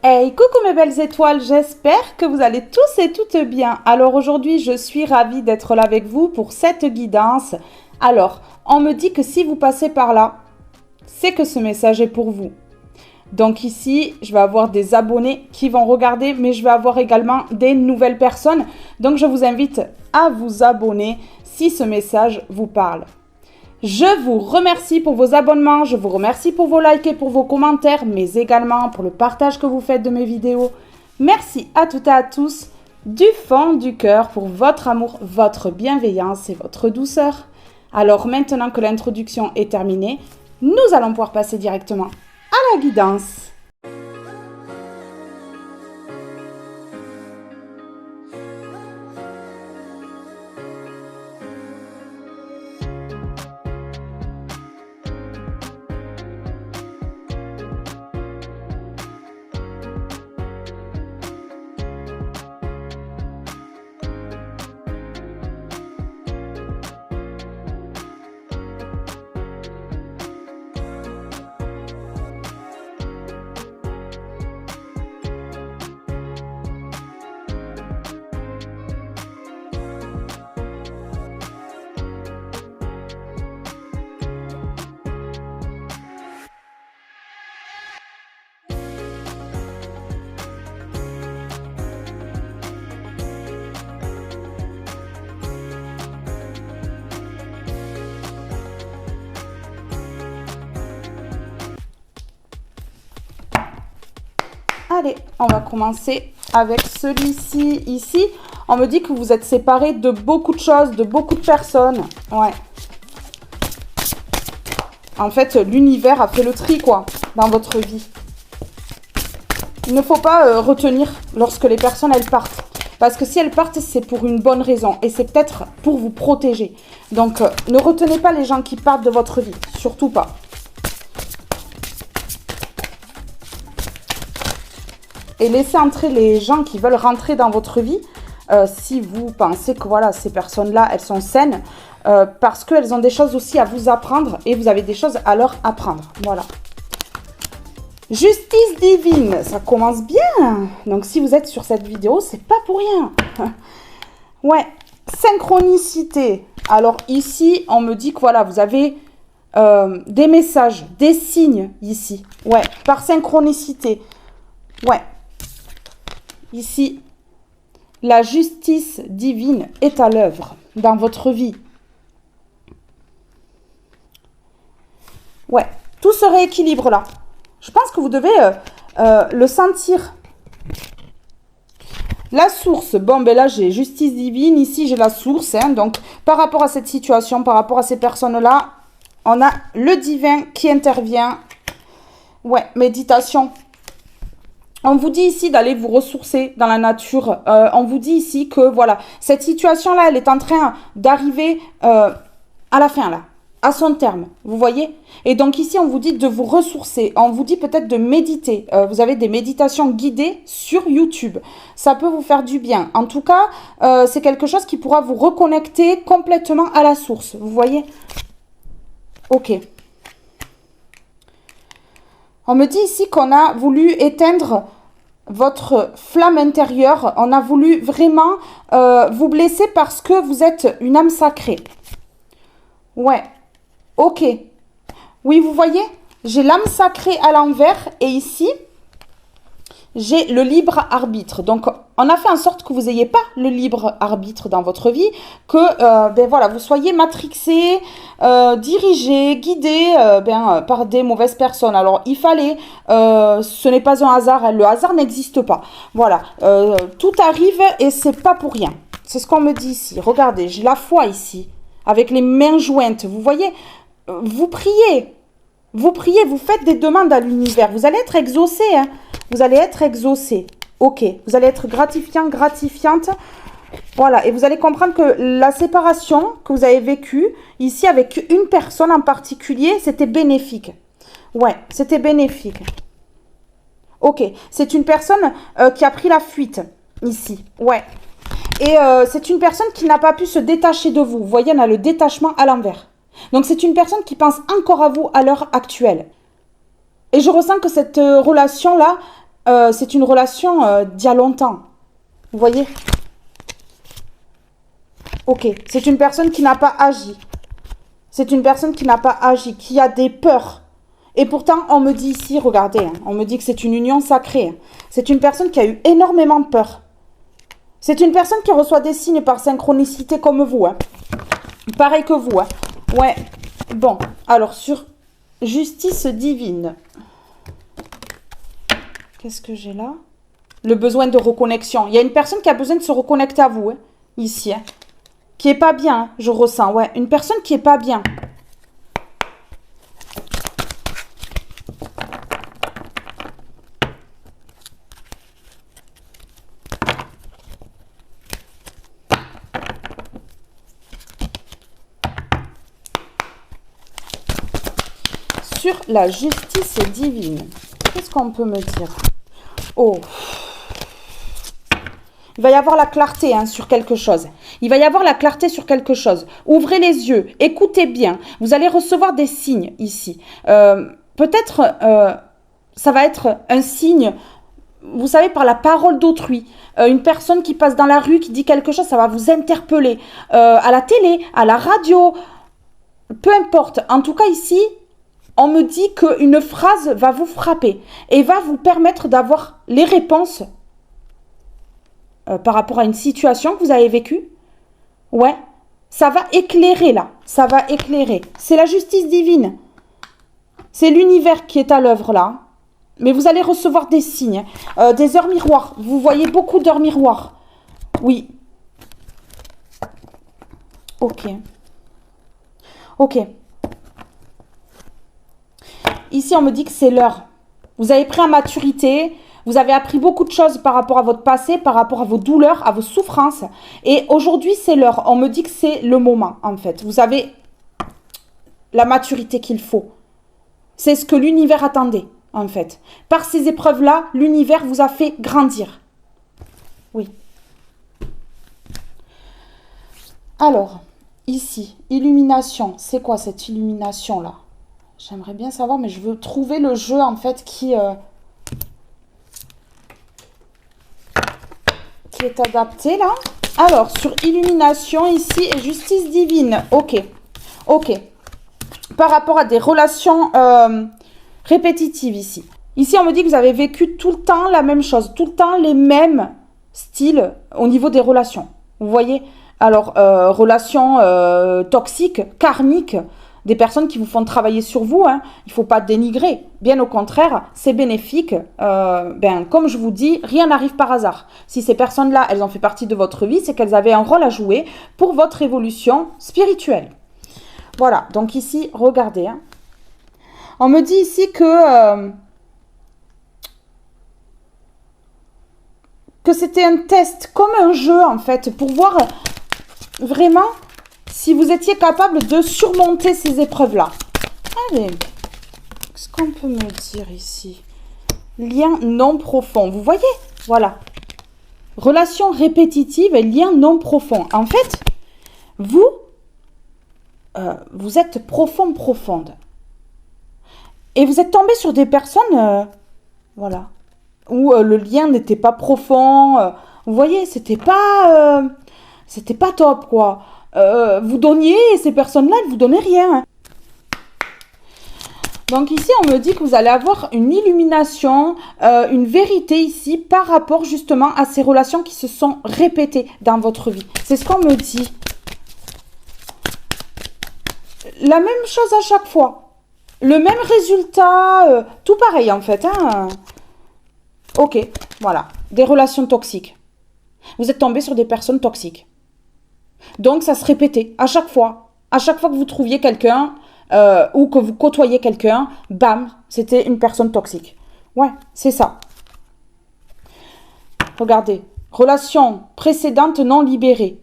Hey, coucou mes belles étoiles, j'espère que vous allez tous et toutes bien. Alors aujourd'hui, je suis ravie d'être là avec vous pour cette guidance. Alors, on me dit que si vous passez par là, c'est que ce message est pour vous. Donc ici, je vais avoir des abonnés qui vont regarder, mais je vais avoir également des nouvelles personnes. Donc je vous invite à vous abonner si ce message vous parle. Je vous remercie pour vos abonnements, je vous remercie pour vos likes et pour vos commentaires, mais également pour le partage que vous faites de mes vidéos. Merci à toutes et à tous du fond du cœur pour votre amour, votre bienveillance et votre douceur. Alors maintenant que l'introduction est terminée, nous allons pouvoir passer directement à la guidance. Allez, on va commencer avec celui-ci, ici. On me dit que vous êtes séparés de beaucoup de choses, de beaucoup de personnes. Ouais. En fait, l'univers a fait le tri, quoi, dans votre vie. Il ne faut pas retenir lorsque les personnes, elles partent. Parce que si elles partent, c'est pour une bonne raison. Et c'est peut-être pour vous protéger. Donc, ne retenez pas les gens qui partent de votre vie. Surtout pas. Et laissez entrer les gens qui veulent rentrer dans votre vie si vous pensez que voilà, ces personnes-là, elles sont saines parce qu'elles ont des choses aussi à vous apprendre et vous avez des choses à leur apprendre. Voilà. Justice divine, ça commence bien. Donc si vous êtes sur cette vidéo, c'est pas pour rien. Ouais, synchronicité. Alors ici, on me dit que voilà, vous avez des messages, des signes ici. Ouais, par synchronicité. Ouais. Ici, la justice divine est à l'œuvre dans votre vie. Ouais, tout se rééquilibre là. Je pense que vous devez le sentir. La source, bon ben là j'ai justice divine, ici j'ai la source. Hein, donc par rapport à cette situation, par rapport à ces personnes-là, on a le divin qui intervient. Ouais, méditation. On vous dit ici d'aller vous ressourcer dans la nature. On vous dit ici que, voilà, cette situation-là, elle est en train d'arriver à la fin, là, à son terme. Vous voyez? Et donc ici, on vous dit de vous ressourcer. On vous dit peut-être de méditer. Vous avez des méditations guidées sur YouTube. Ça peut vous faire du bien. En tout cas, c'est quelque chose qui pourra vous reconnecter complètement à la source. Vous voyez? Ok. On me dit ici qu'on a voulu éteindre votre flamme intérieure. On a voulu vraiment vous blesser parce que vous êtes une âme sacrée. Ouais. Ok. Oui, vous voyez, j'ai l'âme sacrée à l'envers et ici, j'ai le libre arbitre. Donc, on a fait en sorte que vous n'ayez pas le libre arbitre dans votre vie, que ben voilà, vous soyez matrixé, dirigé, guidé par des mauvaises personnes. Alors, il fallait, ce n'est pas un hasard, le hasard n'existe pas. Voilà, tout arrive et c'est pas pour rien. C'est ce qu'on me dit ici. Regardez, j'ai la foi ici, avec les mains jointes. Vous voyez, vous priez. Vous priez, vous faites des demandes à l'univers. Vous allez être exaucé, hein. Vous allez être exaucé. Ok. Vous allez être gratifiant, gratifiante. Voilà. Et vous allez comprendre que la séparation que vous avez vécue ici avec une personne en particulier, c'était bénéfique. Ouais, c'était bénéfique. Ok. C'est une personne qui a pris la fuite ici. Ouais. Et c'est une personne qui n'a pas pu se détacher de vous. Vous voyez, on a le détachement à l'envers. Donc, c'est une personne qui pense encore à vous à l'heure actuelle. Et je ressens que cette relation-là, c'est une relation d'il y a longtemps. Vous voyez? Ok, c'est une personne qui n'a pas agi. C'est une personne qui n'a pas agi, qui a des peurs. Et pourtant, on me dit ici, regardez, hein, on me dit que c'est une union sacrée. C'est une personne qui a eu énormément peur. C'est une personne qui reçoit des signes par synchronicité comme vous. Hein. Pareil que vous. Hein. Ouais. Bon, alors sur justice divine. Qu'est-ce que j'ai là? Le besoin de reconnexion. Il y a une personne qui a besoin de se reconnecter à vous. Hein, ici. Hein. Qui est pas bien, je ressens. Ouais, une personne qui est pas bien. Sur la justice divine, qu'est-ce qu'on peut me dire? Oh, il va y avoir la clarté hein, sur quelque chose. Il va y avoir la clarté sur quelque chose. Ouvrez les yeux, écoutez bien. Vous allez recevoir des signes ici. Peut-être, ça va être un signe, vous savez, par la parole d'autrui. Une personne qui passe dans la rue, qui dit quelque chose, ça va vous interpeller. À la télé, à la radio, peu importe. En tout cas, ici, on me dit qu'une phrase va vous frapper et va vous permettre d'avoir les réponses par rapport à une situation que vous avez vécue. Ouais, ça va éclairer là, ça va éclairer. C'est la justice divine. C'est l'univers qui est à l'œuvre là. Mais vous allez recevoir des signes, des heures miroirs. Vous voyez beaucoup d'heures miroirs. Oui. Ok. Ok. Ici, on me dit que c'est l'heure. Vous avez pris en maturité, vous avez appris beaucoup de choses par rapport à votre passé, par rapport à vos douleurs, à vos souffrances. Et aujourd'hui, c'est l'heure. On me dit que c'est le moment, en fait. Vous avez la maturité qu'il faut. C'est ce que l'univers attendait, en fait. Par ces épreuves-là, l'univers vous a fait grandir. Oui. Alors, ici, illumination. C'est quoi cette illumination-là? J'aimerais bien savoir, mais je veux trouver le jeu, en fait, qui est adapté, là. Alors, sur illumination, ici, et justice divine. Ok. Ok. Par rapport à des relations répétitives, ici. Ici, on me dit que vous avez vécu tout le temps la même chose. Tout le temps les mêmes styles au niveau des relations. Vous voyez? Alors, relations toxiques, karmiques, des personnes qui vous font travailler sur vous, hein. Il ne faut pas dénigrer. Bien au contraire, c'est bénéfique. Comme je vous dis, rien n'arrive par hasard. Si ces personnes-là, elles ont fait partie de votre vie, c'est qu'elles avaient un rôle à jouer pour votre évolution spirituelle. Voilà, donc ici, regardez. Hein. On me dit ici que c'était un test, comme un jeu en fait, pour voir vraiment si vous étiez capable de surmonter ces épreuves-là. Allez, qu'est-ce qu'on peut me dire ici? Lien non profond, vous voyez? Voilà. Relation répétitive et lien non profond. En fait, vous êtes profonde. Et vous êtes tombé sur des personnes, voilà, où le lien n'était pas profond. Vous voyez, c'était pas top, quoi. Vous donniez, et ces personnes-là, elles vous donnaient rien. Hein. Donc ici, on me dit que vous allez avoir une illumination, une vérité ici, par rapport justement à ces relations qui se sont répétées dans votre vie. C'est ce qu'on me dit. La même chose à chaque fois. Le même résultat, tout pareil en fait. Hein. Ok, voilà. Des relations toxiques. Vous êtes tombé sur des personnes toxiques. Donc ça se répétait à chaque fois. À chaque fois que vous trouviez quelqu'un ou que vous côtoyiez quelqu'un, bam, c'était une personne toxique. Ouais, c'est ça. Regardez. Relation précédente non libérée.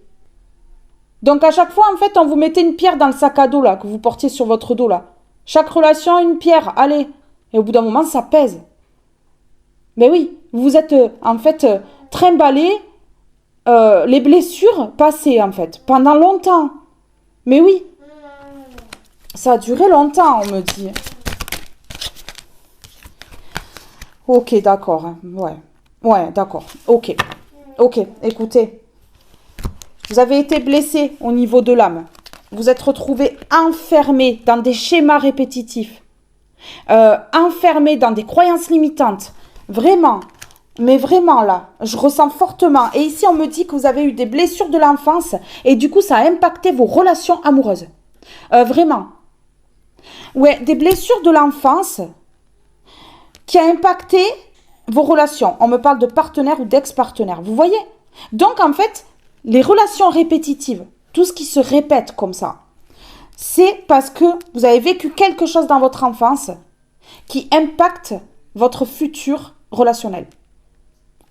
Donc à chaque fois, en fait, on vous mettait une pierre dans le sac à dos là, que vous portiez sur votre dos là. Chaque relation, une pierre, allez. Et au bout d'un moment, ça pèse. Mais oui, vous êtes en fait trimballé les blessures passées en fait, pendant longtemps. Mais oui, ça a duré longtemps, on me dit. Ok, d'accord. Hein. Ouais. Ouais, d'accord. Ok. Ok, écoutez. Vous avez été blessé au niveau de l'âme. Vous êtes retrouvé enfermé dans des schémas répétitifs. Enfermé dans des croyances limitantes. Vraiment. Mais vraiment là, je ressens fortement. Et ici, on me dit que vous avez eu des blessures de l'enfance. Et du coup, ça a impacté vos relations amoureuses. Vraiment. Ouais, des blessures de l'enfance qui a impacté vos relations. On me parle de partenaire ou d'ex-partenaire. Vous voyez? Donc, en fait, les relations répétitives, tout ce qui se répète comme ça, c'est parce que vous avez vécu quelque chose dans votre enfance qui impacte votre futur relationnel.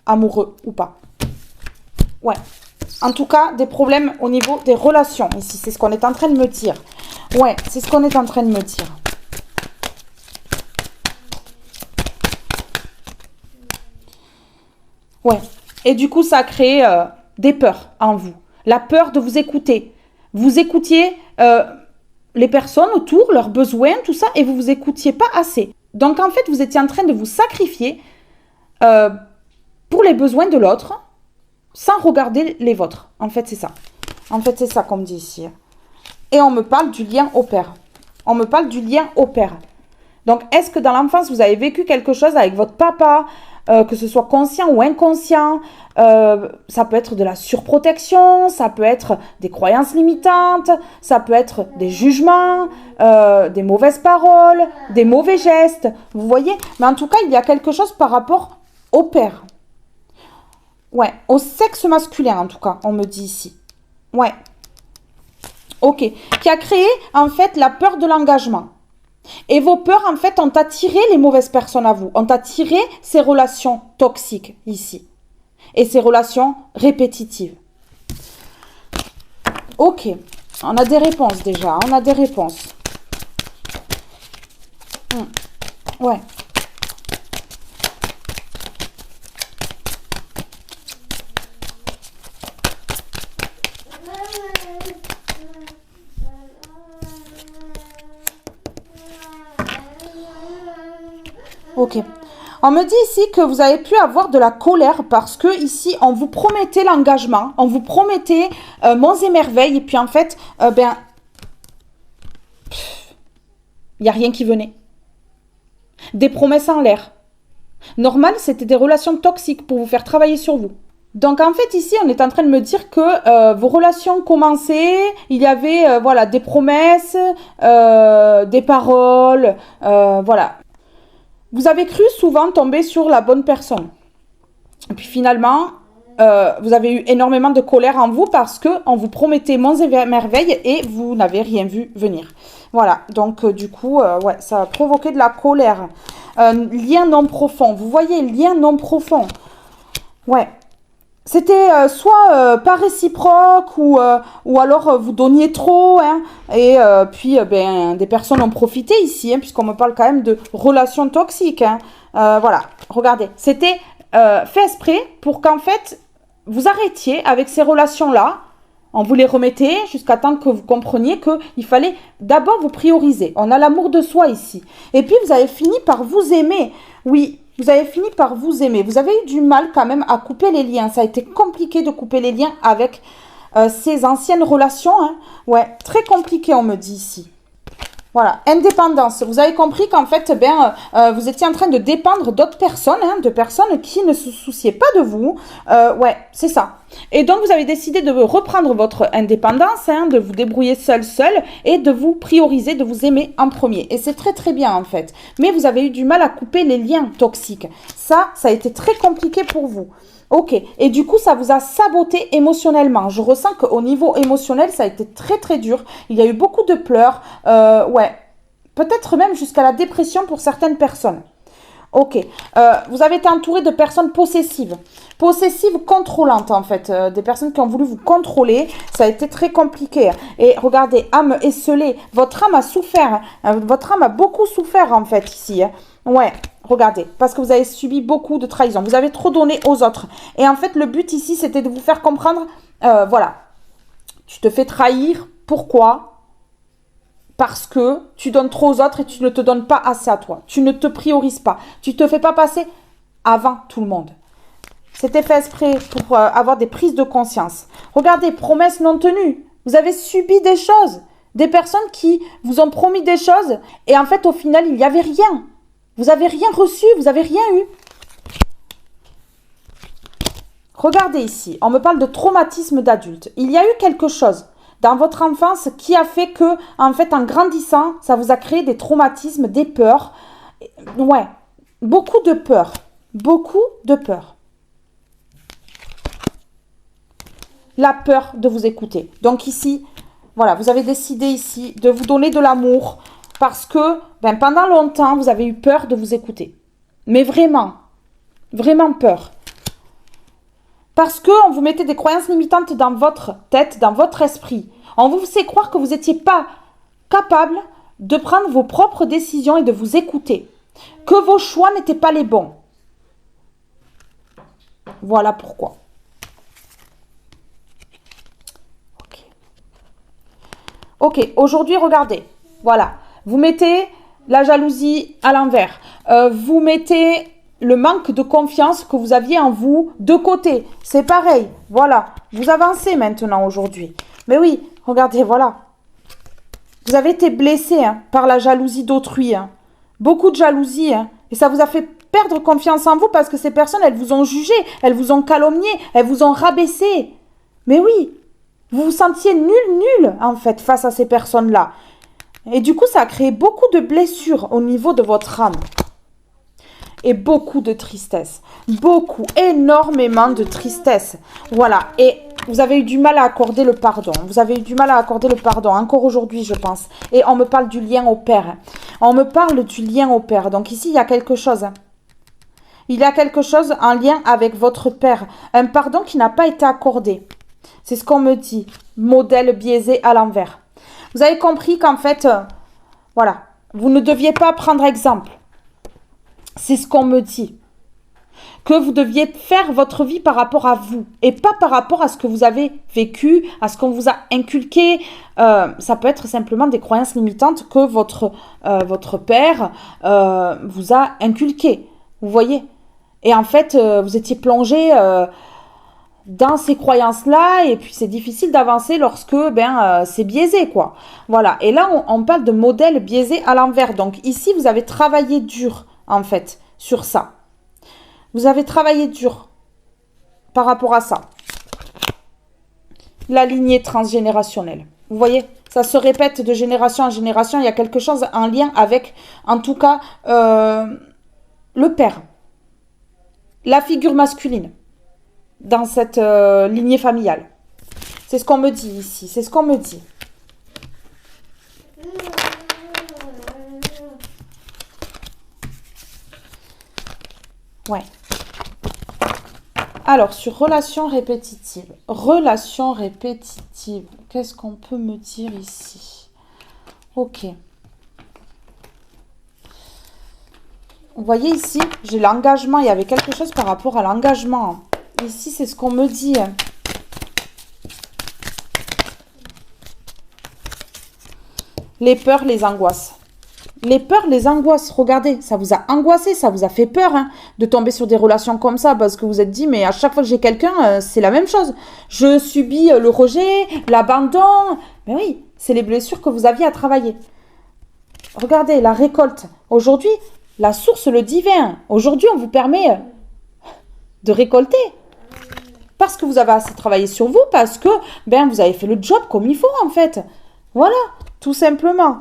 Amoureux ou pas. Ouais. En tout cas, des problèmes au niveau des relations. Ici, c'est ce qu'on est en train de me dire. Ouais, c'est ce qu'on est en train de me dire. Ouais. Et du coup, ça a créé des peurs en vous. La peur de vous écouter. Vous écoutiez les personnes autour, leurs besoins, tout ça, et vous vous écoutiez pas assez. Donc, en fait, vous étiez en train de vous sacrifier pour les besoins de l'autre, sans regarder les vôtres. En fait, c'est ça. En fait, c'est ça qu'on me dit ici. Et on me parle du lien au père. On me parle du lien au père. Donc, est-ce que dans l'enfance, vous avez vécu quelque chose avec votre papa, que ce soit conscient ou inconscient? Ça peut être de la surprotection, ça peut être des croyances limitantes, ça peut être des jugements, des mauvaises paroles, des mauvais gestes. Vous voyez? Mais en tout cas, il y a quelque chose par rapport au père. Ouais, au sexe masculin en tout cas, on me dit ici. Ouais. Ok. Qui a créé en fait la peur de l'engagement. Et vos peurs en fait ont attiré les mauvaises personnes à vous, ont attiré ces relations toxiques ici. Et ces relations répétitives. Ok. On a des réponses déjà, on a des réponses. Ouais. Ok. On me dit ici que vous avez pu avoir de la colère parce que ici, on vous promettait l'engagement, on vous promettait monts et merveilles, et puis en fait, il n'y a rien qui venait. Des promesses en l'air. Normal, c'était des relations toxiques pour vous faire travailler sur vous. Donc en fait ici on est en train de me dire que vos relations commençaient, il y avait voilà des promesses, des paroles, voilà. Vous avez cru souvent tomber sur la bonne personne. Et puis finalement, vous avez eu énormément de colère en vous parce qu'on vous promettait monts et merveilles et vous n'avez rien vu venir. Voilà, donc du coup, ouais, ça a provoqué de la colère. Lien non profond, vous voyez, lien non profond. Ouais. C'était soit pas réciproque ou alors vous donniez trop. Hein, et puis des personnes ont profité ici, hein, puisqu'on me parle quand même de relations toxiques. Hein. Voilà, regardez. C'était fait exprès pour qu'en fait, vous arrêtiez avec ces relations-là. On vous les remettait jusqu'à temps que vous compreniez qu'il fallait d'abord vous prioriser. On a l'amour de soi ici. Et puis, vous avez fini par vous aimer. Oui, vous avez fini par vous aimer. Vous avez eu du mal quand même à couper les liens. Ça a été compliqué de couper les liens avec ces anciennes relations. Hein. Ouais, très compliqué, on me dit ici. Voilà, indépendance. Vous avez compris qu'en fait, vous étiez en train de dépendre d'autres personnes, hein, de personnes qui ne se souciaient pas de vous. Ouais, c'est ça. Et donc, vous avez décidé de reprendre votre indépendance, hein, de vous débrouiller seul, et de vous prioriser, de vous aimer en premier. Et c'est très, très bien, en fait. Mais vous avez eu du mal à couper les liens toxiques. Ça a été très compliqué pour vous. Ok, et du coup, ça vous a saboté émotionnellement. Je ressens qu'au niveau émotionnel, ça a été très très dur. Il y a eu beaucoup de pleurs, ouais, peut-être même jusqu'à la dépression pour certaines personnes. Ok, vous avez été entouré de personnes possessives. Possessives contrôlantes en fait, des personnes qui ont voulu vous contrôler. Ça a été très compliqué. Et regardez, âme esselée, votre âme a souffert. Hein. Votre âme a beaucoup souffert en fait ici. Hein. Ouais, regardez, parce que vous avez subi beaucoup de trahison. Vous avez trop donné aux autres. Et en fait, le but ici, c'était de vous faire comprendre, voilà, tu te fais trahir. Pourquoi ? Parce que tu donnes trop aux autres et tu ne te donnes pas assez à toi. Tu ne te priorises pas. Tu ne te fais pas passer avant tout le monde. C'était fait exprès pour avoir des prises de conscience. Regardez, promesses non tenues. Vous avez subi des choses. Des personnes qui vous ont promis des choses et en fait, au final, il n'y avait rien. Vous n'avez rien reçu, vous n'avez rien eu. Regardez ici, on me parle de traumatisme d'adulte. Il y a eu quelque chose dans votre enfance qui a fait que, en fait, en grandissant, ça vous a créé des traumatismes, des peurs. Ouais, beaucoup de peurs. Beaucoup de peurs. La peur de vous écouter. Donc ici, voilà, vous avez décidé ici de vous donner de l'amour parce que pendant longtemps, vous avez eu peur de vous écouter. Mais vraiment, vraiment peur. Parce qu'on vous mettait des croyances limitantes dans votre tête, dans votre esprit. On vous fait croire que vous n'étiez pas capable de prendre vos propres décisions et de vous écouter. Que vos choix n'étaient pas les bons. Voilà pourquoi. Ok, aujourd'hui, regardez. Voilà. Vous mettez la jalousie à l'envers. Vous mettez le manque de confiance que vous aviez en vous de côté. C'est pareil. Voilà. Vous avancez maintenant aujourd'hui. Mais oui, regardez, voilà. Vous avez été blessé par la jalousie d'autrui. Beaucoup de jalousie. Et ça vous a fait perdre confiance en vous parce que ces personnes, elles vous ont jugé, elles vous ont calomnié, elles vous ont rabaissé. Mais oui, vous vous sentiez nul, en fait, face à ces personnes-là. Et du coup, ça a créé beaucoup de blessures au niveau de votre âme. Et beaucoup de tristesse. Beaucoup, énormément de tristesse. Voilà. Et vous avez eu du mal à accorder le pardon. Vous avez eu du mal à accorder le pardon. Encore aujourd'hui, je pense. Et on me parle du lien au père. On me parle du lien au père. Donc ici, il y a quelque chose. Il y a quelque chose en lien avec votre père. Un pardon qui n'a pas été accordé. C'est ce qu'on me dit. Modèle biaisé à l'envers. Vous avez compris qu'en fait, voilà, vous ne deviez pas prendre exemple. C'est ce qu'on me dit. Que vous deviez faire votre vie par rapport à vous et pas par rapport à ce que vous avez vécu, à ce qu'on vous a inculqué. Ça peut être simplement des croyances limitantes que votre père vous a inculquées. Vous voyez? Et en fait, vous étiez plongé dans ces croyances-là, et puis c'est difficile d'avancer lorsque c'est biaisé, quoi. Voilà, et là, on parle de modèle biaisé à l'envers. Donc ici, vous avez travaillé dur, en fait, sur ça. Vous avez travaillé dur par rapport à ça. La lignée transgénérationnelle. Vous voyez, ça se répète de génération en génération. Il y a quelque chose en lien avec, en tout cas, le père. La figure masculine. Dans cette lignée familiale. C'est ce qu'on me dit ici. C'est ce qu'on me dit. Ouais. Alors, sur relation répétitive. Relation répétitive. Qu'est-ce qu'on peut me dire ici? Ok. Vous voyez ici, j'ai l'engagement. Il y avait quelque chose par rapport à l'engagement. Ici, c'est ce qu'on me dit. Les peurs, les angoisses. Les peurs, les angoisses. Regardez, ça vous a angoissé, ça vous a fait peur de tomber sur des relations comme ça parce que vous êtes dit, mais à chaque fois que j'ai quelqu'un, c'est la même chose. Je subis le rejet, l'abandon. Mais oui, c'est les blessures que vous aviez à travailler. Regardez, la récolte. Aujourd'hui, la source, le divin. Aujourd'hui, on vous permet de récolter. Parce que vous avez assez travaillé sur vous, parce que vous avez fait le job comme il faut en fait. Voilà, tout simplement.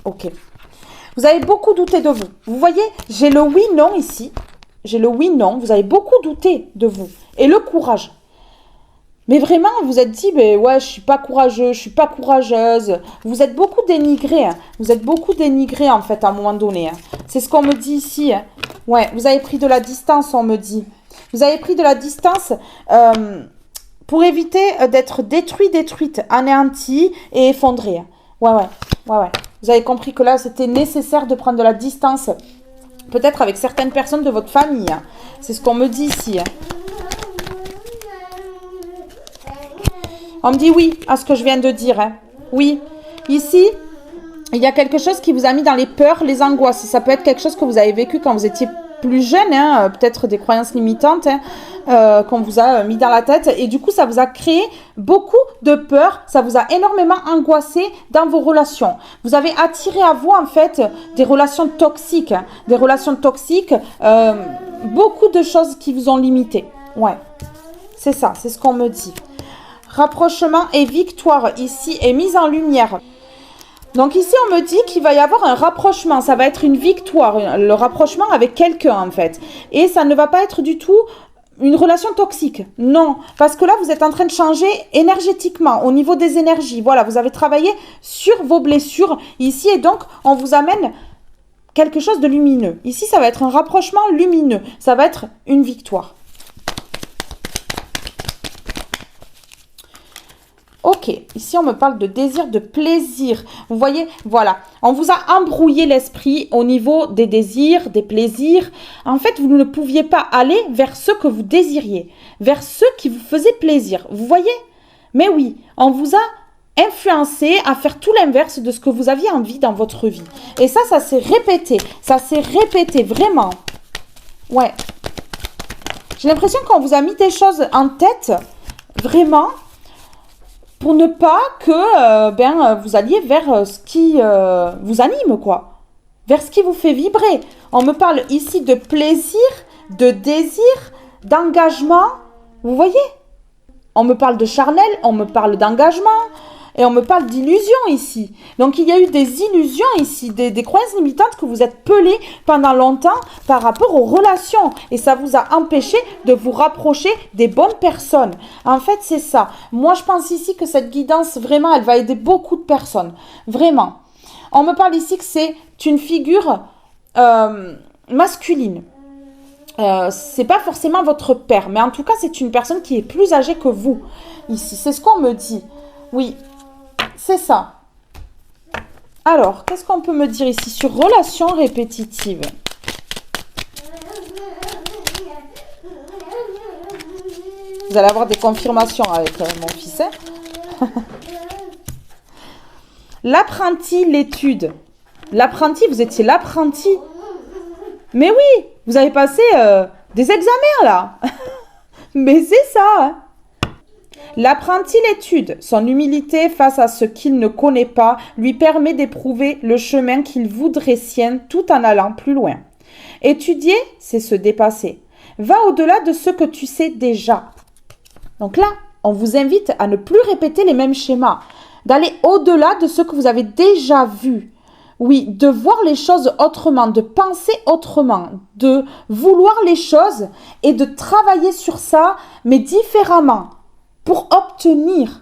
Ok. Vous avez beaucoup douté de vous. Vous voyez, j'ai le oui-non ici. J'ai le oui-non. Vous avez beaucoup douté de vous. Et le courage. Mais vraiment, vous êtes dit, ouais, je suis pas courageux, je suis pas courageuse. Vous êtes beaucoup dénigré. Vous êtes beaucoup dénigré en fait à un moment donné. C'est ce qu'on me dit ici. Ouais, vous avez pris de la distance, on me dit. Vous avez pris de la distance pour éviter d'être détruite, anéanti et effondré. Ouais. Vous avez compris que là, c'était nécessaire de prendre de la distance. Peut-être avec certaines personnes de votre famille. C'est ce qu'on me dit ici. On me dit oui à ce que je viens de dire. Oui. Ici, il y a quelque chose qui vous a mis dans les peurs, les angoisses. Ça peut être quelque chose que vous avez vécu quand vous étiez plus jeune, hein, peut-être des croyances limitantes qu'on vous a mis dans la tête. Et du coup, ça vous a créé beaucoup de peur. Ça vous a énormément angoissé dans vos relations. Vous avez attiré à vous, en fait, des relations toxiques. Des relations toxiques, beaucoup de choses qui vous ont limité. Ouais, c'est ça, c'est ce qu'on me dit. Rapprochement et victoire ici est mise en lumière. Donc ici, on me dit qu'il va y avoir un rapprochement. Ça va être une victoire, le rapprochement avec quelqu'un en fait. Et ça ne va pas être du tout une relation toxique. Non, parce que là, vous êtes en train de changer énergétiquement au niveau des énergies. Voilà, vous avez travaillé sur vos blessures ici et donc on vous amène quelque chose de lumineux. Ici, ça va être un rapprochement lumineux. Ça va être une victoire. Ok, ici on me parle de désir, de plaisir. Vous voyez, voilà, on vous a embrouillé l'esprit au niveau des désirs, des plaisirs. En fait, vous ne pouviez pas aller vers ce que vous désiriez, vers ce qui vous faisait plaisir. Vous voyez? Mais oui, on vous a influencé à faire tout l'inverse de ce que vous aviez envie dans votre vie. Et ça s'est répété, vraiment. Ouais. J'ai l'impression qu'on vous a mis des choses en tête, vraiment, pour ne pas que vous alliez vers ce qui vous anime, quoi. Vers ce qui vous fait vibrer. On me parle ici de plaisir, de désir, d'engagement. Vous voyez? On me parle de charnel, on me parle d'engagement et on me parle d'illusion ici. Donc il y a eu des illusions ici, des croyances limitantes que vous êtes pelées pendant longtemps par rapport aux relations. Et ça vous a empêché de vous rapprocher des bonnes personnes. En fait, c'est ça. Moi, je pense ici que cette guidance, vraiment, elle va aider beaucoup de personnes. Vraiment. On me parle ici que c'est une figure masculine. C'est pas forcément votre père, mais en tout cas, c'est une personne qui est plus âgée que vous. Ici, c'est ce qu'on me dit. Oui. C'est ça. Alors, qu'est-ce qu'on peut me dire ici sur relations répétitives? Vous allez avoir des confirmations avec mon fils. Hein. L'apprenti, l'étude. L'apprenti, vous étiez l'apprenti. Mais oui, vous avez passé des examens là. Mais c'est ça. Hein. L'apprenti l'étude, son humilité face à ce qu'il ne connaît pas lui permet d'éprouver le chemin qu'il voudrait sien tout en allant plus loin. Étudier, c'est se dépasser. Va au-delà de ce que tu sais déjà. Donc là, on vous invite à ne plus répéter les mêmes schémas, d'aller au-delà de ce que vous avez déjà vu. Oui, de voir les choses autrement, de penser autrement, de vouloir les choses et de travailler sur ça, mais différemment. Pour obtenir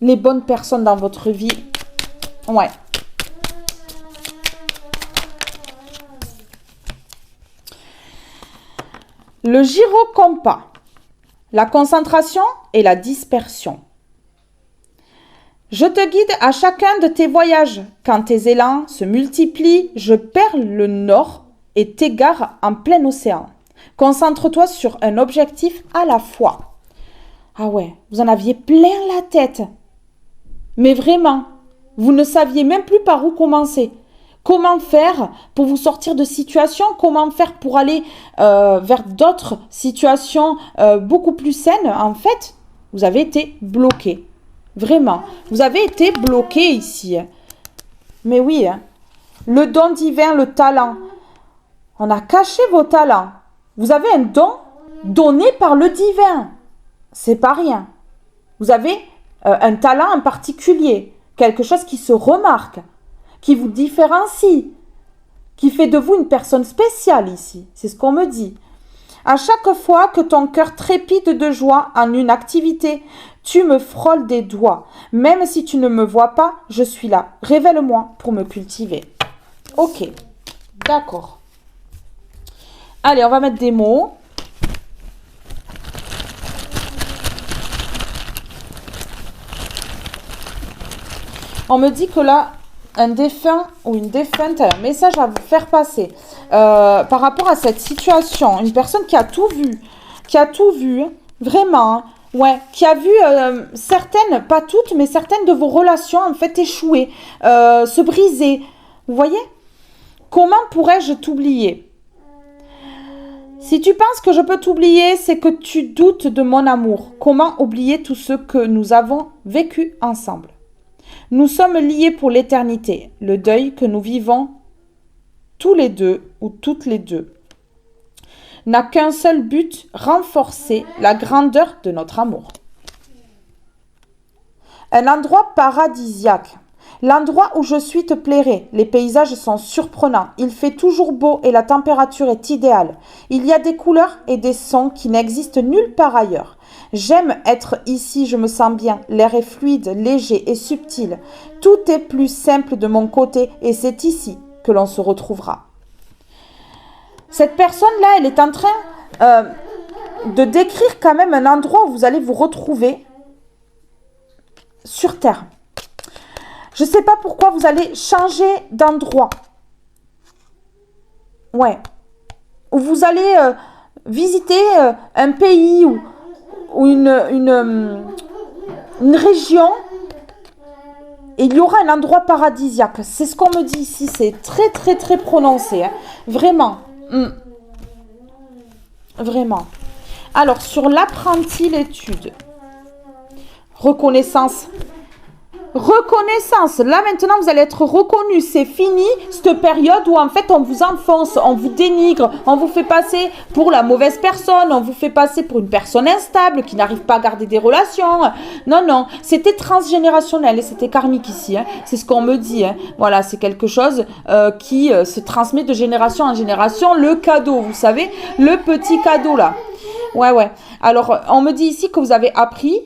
les bonnes personnes dans votre vie. Ouais. Le gyrocompas. La concentration et la dispersion. Je te guide à chacun de tes voyages. Quand tes élans se multiplient, je perds le nord et t'égare en plein océan. Concentre-toi sur un objectif à la fois. Ah ouais, vous en aviez plein la tête. Mais vraiment, vous ne saviez même plus par où commencer. Comment faire pour vous sortir de situations? Comment faire pour aller vers d'autres situations beaucoup plus saines? En fait, vous avez été bloqué. Vraiment, vous avez été bloqué ici. Mais oui, hein. Le don divin, le talent. On a caché vos talents. Vous avez un don donné par le divin. C'est pas rien. Vous avez un talent en particulier, quelque chose qui se remarque, qui vous différencie, qui fait de vous une personne spéciale ici. C'est ce qu'on me dit. À chaque fois que ton cœur trépide de joie en une activité, tu me frôles des doigts. Même si tu ne me vois pas, je suis là. Révèle-moi pour me cultiver. Ok, d'accord. Allez, on va mettre des mots. On me dit que là, un défunt ou une défunte a un message à vous faire passer par rapport à cette situation. Une personne qui a tout vu, vraiment, Ouais, qui a vu certaines, pas toutes, mais certaines de vos relations en fait échouer, se briser. Vous voyez? Comment pourrais-je t'oublier? Si tu penses que je peux t'oublier, c'est que tu doutes de mon amour. Comment oublier tout ce que nous avons vécu ensemble? Nous sommes liés pour l'éternité. Le deuil que nous vivons tous les deux ou toutes les deux n'a qu'un seul but, renforcer la grandeur de notre amour. Un endroit paradisiaque. L'endroit où je suis te plairait. Les paysages sont surprenants. Il fait toujours beau et la température est idéale. Il y a des couleurs et des sons qui n'existent nulle part ailleurs. J'aime être ici, je me sens bien. L'air est fluide, léger et subtil. Tout est plus simple de mon côté et c'est ici que l'on se retrouvera. Cette personne-là, elle est en train de décrire quand même un endroit où vous allez vous retrouver sur Terre. Je ne sais pas pourquoi vous allez changer d'endroit. Ouais. Ou vous allez visiter un pays ou une région. Et il y aura un endroit paradisiaque. C'est ce qu'on me dit ici. C'est très, très, très prononcé. Hein. Vraiment. Vraiment. Alors, sur l'apprenti, l'étude. Reconnaissance. Reconnaissance. Là, maintenant, vous allez être reconnu. C'est fini, cette période où, en fait, on vous enfonce, on vous dénigre, on vous fait passer pour la mauvaise personne, on vous fait passer pour une personne instable qui n'arrive pas à garder des relations. Non, non. C'était transgénérationnel et c'était karmique ici. Hein. C'est ce qu'on me dit. Hein. Voilà, c'est quelque chose qui se transmet de génération en génération. Le cadeau, vous savez, le petit cadeau, là. Ouais, ouais. Alors, on me dit ici que vous avez appris,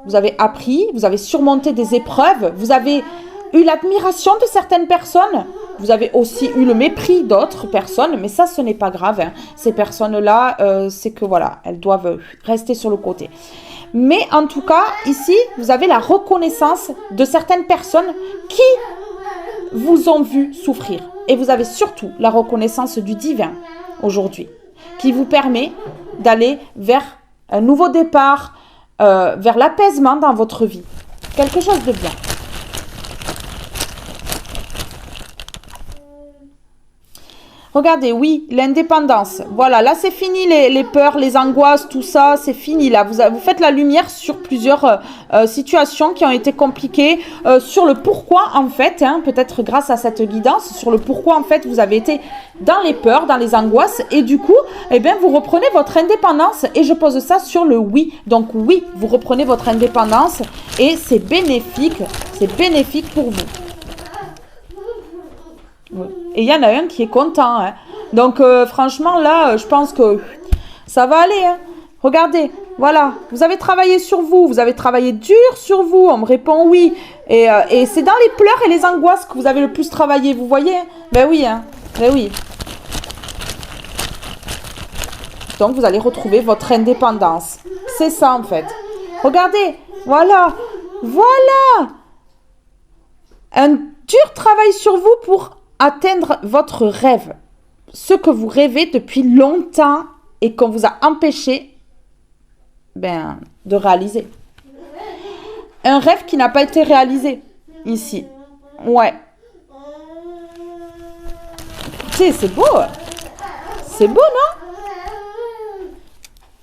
vous avez surmonté des épreuves, vous avez eu l'admiration de certaines personnes, vous avez aussi eu le mépris d'autres personnes, mais ça, ce n'est pas grave. Hein. Ces personnes-là, c'est que voilà, elles doivent rester sur le côté. Mais en tout cas, ici, vous avez la reconnaissance de certaines personnes qui vous ont vu souffrir. Et vous avez surtout la reconnaissance du divin aujourd'hui, qui vous permet d'aller vers un nouveau départ, vers l'apaisement dans votre vie. Quelque chose de bien. Regardez, oui, l'indépendance. Voilà, là c'est fini les peurs, les angoisses, tout ça, c'est fini là. Vous faites la lumière sur plusieurs situations qui ont été compliquées, sur le pourquoi en fait, hein, peut-être grâce à cette guidance, sur le pourquoi en fait vous avez été dans les peurs, dans les angoisses et du coup, eh bien vous reprenez votre indépendance et je pose ça sur le oui. Donc oui, vous reprenez votre indépendance et c'est bénéfique pour vous. Et il y en a un qui est content. Hein. Donc, franchement, là, je pense que ça va aller. Hein. Regardez, voilà. Vous avez travaillé sur vous. Vous avez travaillé dur sur vous. On me répond oui. Et c'est dans les pleurs et les angoisses que vous avez le plus travaillé. Vous voyez? Ben oui. Hein. Ben oui. Donc, vous allez retrouver votre indépendance. C'est ça, en fait. Regardez. Voilà. Voilà. Un dur travail sur vous pour atteindre votre rêve, ce que vous rêvez depuis longtemps et qu'on vous a empêché de réaliser. Un rêve qui n'a pas été réalisé ici. Ouais. Écoutez, c'est beau. C'est beau, non?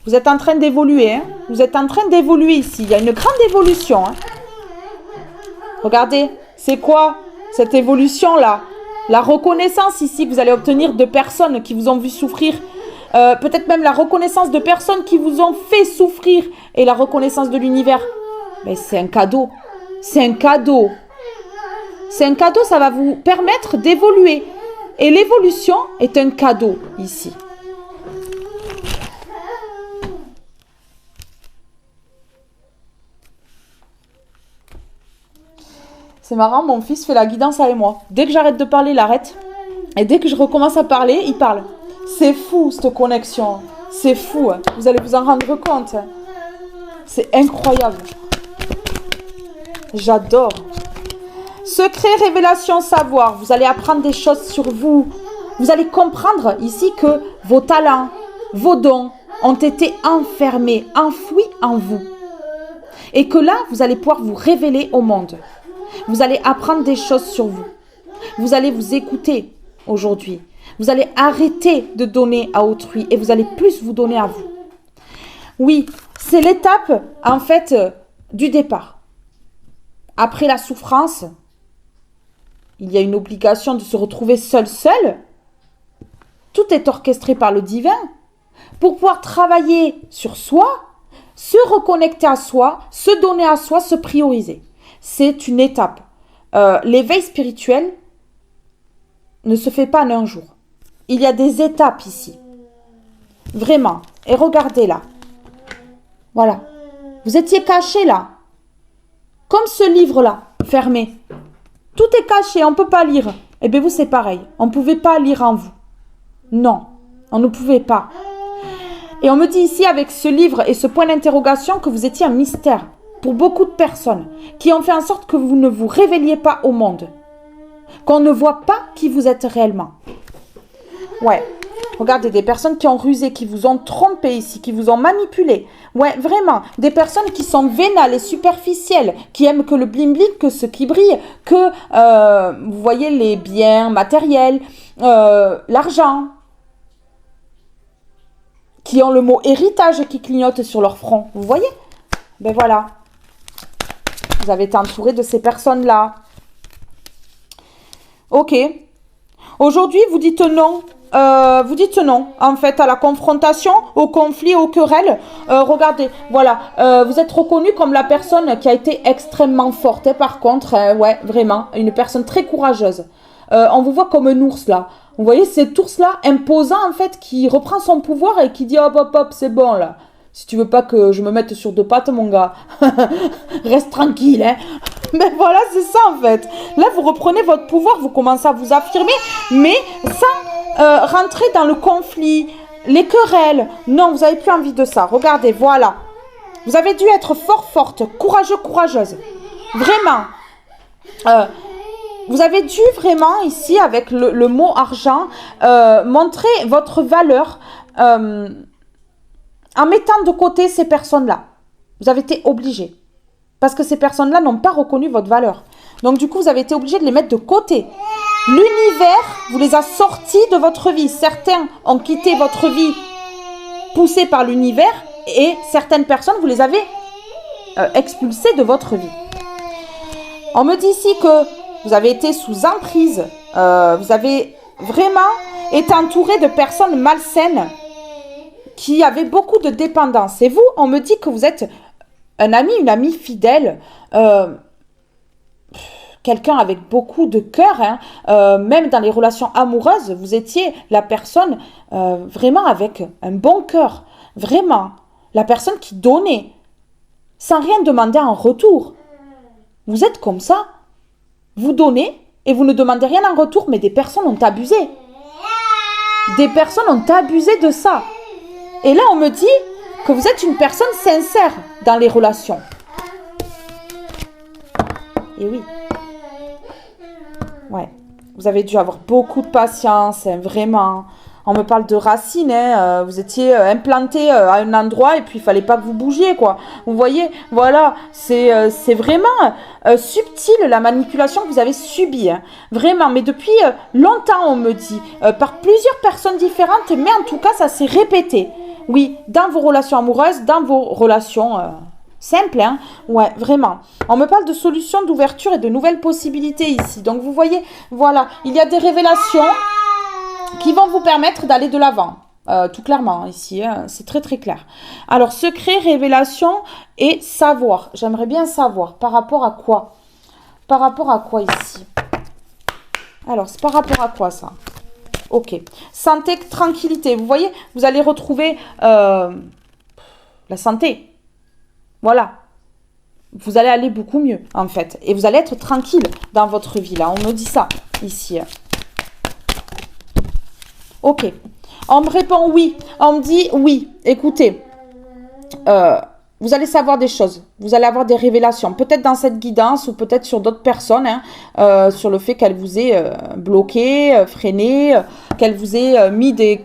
Vous êtes en train d'évoluer. Hein? Vous êtes en train d'évoluer ici. Il y a une grande évolution. Hein? Regardez, c'est quoi cette évolution-là? La reconnaissance ici que vous allez obtenir de personnes qui vous ont vu souffrir, peut-être même la reconnaissance de personnes qui vous ont fait souffrir et la reconnaissance de l'univers. Mais c'est un cadeau. C'est un cadeau. C'est un cadeau, ça va vous permettre d'évoluer. Et l'évolution est un cadeau ici. C'est marrant, mon fils fait la guidance avec moi. Dès que j'arrête de parler, il arrête. Et dès que je recommence à parler, il parle. C'est fou, cette connexion. C'est fou. Hein. Vous allez vous en rendre compte. Hein. C'est incroyable. J'adore. Secret, révélation, savoir. Vous allez apprendre des choses sur vous. Vous allez comprendre ici que vos talents, vos dons, ont été enfermés, enfouis en vous. Et que là, vous allez pouvoir vous révéler au monde. Vous allez apprendre des choses sur vous. Vous allez vous écouter aujourd'hui. Vous allez arrêter de donner à autrui et vous allez plus vous donner à vous. Oui, c'est l'étape, en fait, du départ. Après la souffrance, il y a une obligation de se retrouver seul. Tout est orchestré par le divin pour pouvoir travailler sur soi, se reconnecter à soi, se donner à soi, se prioriser. C'est une étape. L'éveil spirituel ne se fait pas en un jour. Il y a des étapes ici. Vraiment. Et regardez là. Voilà. Vous étiez caché là. Comme ce livre-là, fermé. Tout est caché, on ne peut pas lire. Eh bien vous, c'est pareil. On ne pouvait pas lire en vous. Non, on ne pouvait pas. Et on me dit ici, avec ce livre et ce point d'interrogation, que vous étiez un mystère pour beaucoup de personnes qui ont fait en sorte que vous ne vous révéliez pas au monde. Qu'on ne voit pas qui vous êtes réellement. Ouais. Regardez, des personnes qui ont rusé, qui vous ont trompé ici, qui vous ont manipulé. Ouais, vraiment. Des personnes qui sont vénales et superficielles, qui aiment que le bling-bling, que ce qui brille, que, vous voyez, les biens matériels, l'argent, qui ont le mot héritage qui clignote sur leur front. Vous voyez? Ben voilà. Vous avez été entouré de ces personnes-là. Ok. Aujourd'hui, vous dites non. En fait, à la confrontation, au conflit, aux querelles. Regardez, voilà, vous êtes reconnu comme la personne qui a été extrêmement forte. Et par contre, ouais, vraiment, une personne très courageuse. On vous voit comme un ours, là. Vous voyez, cet ours-là, imposant, en fait, qui reprend son pouvoir et qui dit, hop, hop, hop, c'est bon, là. Si tu veux pas que je me mette sur deux pattes, mon gars, reste tranquille, hein. Mais voilà, c'est ça, en fait. Là, vous reprenez votre pouvoir, vous commencez à vous affirmer, mais sans rentrer dans le conflit, les querelles. Non, vous n'avez plus envie de ça. Regardez, voilà. Vous avez dû être forte, courageux, courageuse. Vraiment. Vous avez dû vraiment, ici, avec le mot argent, montrer votre valeur en mettant de côté ces personnes-là. Vous avez été obligé. Parce que ces personnes-là n'ont pas reconnu votre valeur. Donc, du coup, vous avez été obligé de les mettre de côté. L'univers vous les a sortis de votre vie. Certains ont quitté votre vie poussés par l'univers et certaines personnes, vous les avez expulsées de votre vie. On me dit ici que vous avez été sous emprise. Vous avez vraiment été entouré de personnes malsaines qui avaient beaucoup de dépendance. Et vous, on me dit que vous êtes un ami, une amie fidèle, quelqu'un avec beaucoup de cœur, hein, même dans les relations amoureuses, vous étiez la personne vraiment avec un bon cœur, vraiment, la personne qui donnait, sans rien demander en retour. Vous êtes comme ça, vous donnez et vous ne demandez rien en retour, mais des personnes ont abusé. Des personnes ont abusé de ça. Et là, on me dit que vous êtes une personne sincère dans les relations. Et oui. Ouais. Vous avez dû avoir beaucoup de patience, hein, vraiment. On me parle de racines, hein. Vous étiez implanté à un endroit et puis il fallait pas que vous bougiez, quoi. Vous voyez, voilà, c'est vraiment subtil la manipulation que vous avez subie. Hein. Vraiment, mais depuis longtemps, on me dit, par plusieurs personnes différentes, mais en tout cas, ça s'est répété. Oui, dans vos relations amoureuses, dans vos relations simples, hein. Ouais, vraiment. On me parle de solutions, d'ouverture et de nouvelles possibilités ici. Donc, vous voyez, voilà, il y a des révélations qui vont vous permettre d'aller de l'avant. Tout clairement, ici, hein, c'est très très clair. Alors, secret, révélation et savoir. J'aimerais bien savoir par rapport à quoi. Par rapport à quoi ici? Alors, c'est par rapport à quoi ça? Ok. Santé, tranquillité. Vous voyez, vous allez retrouver la santé. Voilà. Vous allez aller beaucoup mieux, en fait. Et vous allez être tranquille dans votre vie, là. On me dit ça, ici. Ok. On me répond oui. On me dit oui. Écoutez, vous allez savoir des choses. Vous allez avoir des révélations. Peut-être dans cette guidance ou peut-être sur d'autres personnes. Hein, sur le fait qu'elle vous ait bloqué, freiné, qu'elle vous ait mis des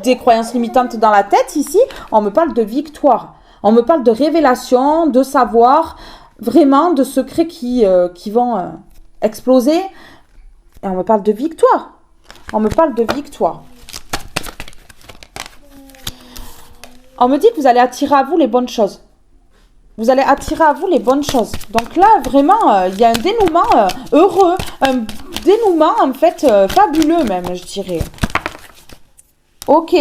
des croyances limitantes dans la tête ici, on me parle de victoire. On me parle de révélation, de savoir, vraiment de secrets qui vont exploser. Et on me parle de victoire. On me parle de victoire. On me dit que vous allez attirer à vous les bonnes choses. Vous allez attirer à vous les bonnes choses. Donc là, vraiment, il y a un dénouement heureux. Un dénouement, en fait, fabuleux même, je dirais. Ok.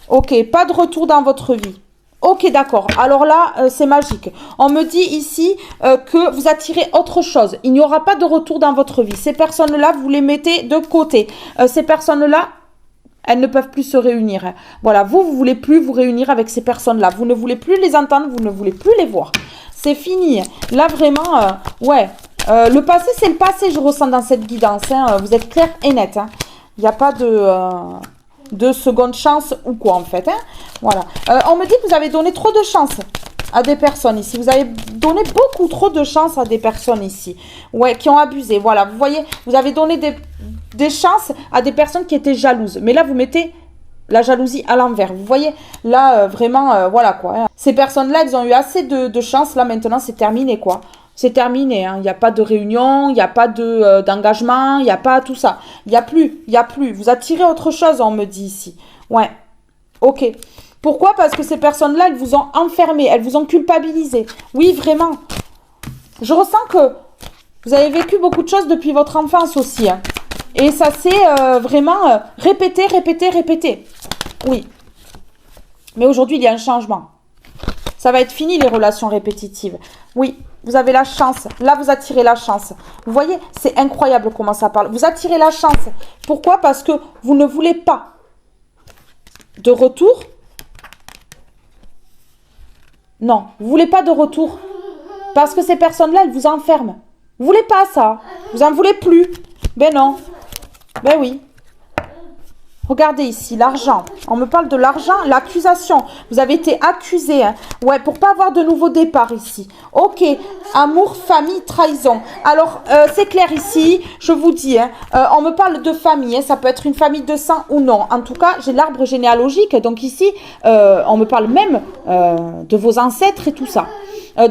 Ok, pas de retour dans votre vie. Ok, d'accord. Alors là, c'est magique. On me dit ici que vous attirez autre chose. Il n'y aura pas de retour dans votre vie. Ces personnes-là, vous les mettez de côté. Ces personnes-là, elles ne peuvent plus se réunir. Voilà, vous voulez plus vous réunir avec ces personnes-là. Vous ne voulez plus les entendre, vous ne voulez plus les voir. C'est fini. Là, vraiment, ouais. Le passé, c'est le passé, je ressens dans cette guidance. Hein. Vous êtes clair et net. Hein. Il n'y a pas de seconde chance ou quoi, en fait. Hein. Voilà. On me dit que vous avez donné trop de chance à des personnes ici. Vous avez donné beaucoup trop de chance à des personnes ici. Ouais, qui ont abusé. Voilà, vous voyez, vous avez donné des chances à des personnes qui étaient jalouses. Mais là, vous mettez la jalousie à l'envers. Vous voyez, là, vraiment, voilà quoi. Hein. Ces personnes-là, elles ont eu assez de chance. Là, maintenant, c'est terminé quoi. C'est terminé. Hein. Il n'y a pas de réunion, il n'y a pas d'engagement, il n'y a pas tout ça. Il n'y a plus, il n'y a plus. Vous attirez autre chose, on me dit ici. Ouais, ok. Pourquoi? Parce que ces personnes-là, elles vous ont enfermé, elles vous ont culpabilisé. Oui, vraiment. Je ressens que vous avez vécu beaucoup de choses depuis votre enfance aussi. Hein. Et ça s'est vraiment répété, répété, répété. Oui. Mais aujourd'hui, il y a un changement. Ça va être fini, les relations répétitives. Oui, vous avez la chance. Là, vous attirez la chance. Vous voyez, c'est incroyable comment ça parle. Vous attirez la chance. Pourquoi? Parce que vous ne voulez pas de retour. Non, vous ne voulez pas de retour. Parce que ces personnes-là, elles vous enferment. Vous ne voulez pas ça. Vous n'en voulez plus. Ben non. Ben oui. Regardez ici, l'argent. On me parle de l'argent, l'accusation. Vous avez été accusé. Hein. Ouais, pour pas avoir de nouveau départ ici. Ok, amour, famille, trahison. Alors, c'est clair ici, je vous dis. Hein, on me parle de famille. Hein, ça peut être une famille de sang ou non. En tout cas, j'ai l'arbre généalogique. Donc ici, on me parle même de vos ancêtres et tout ça.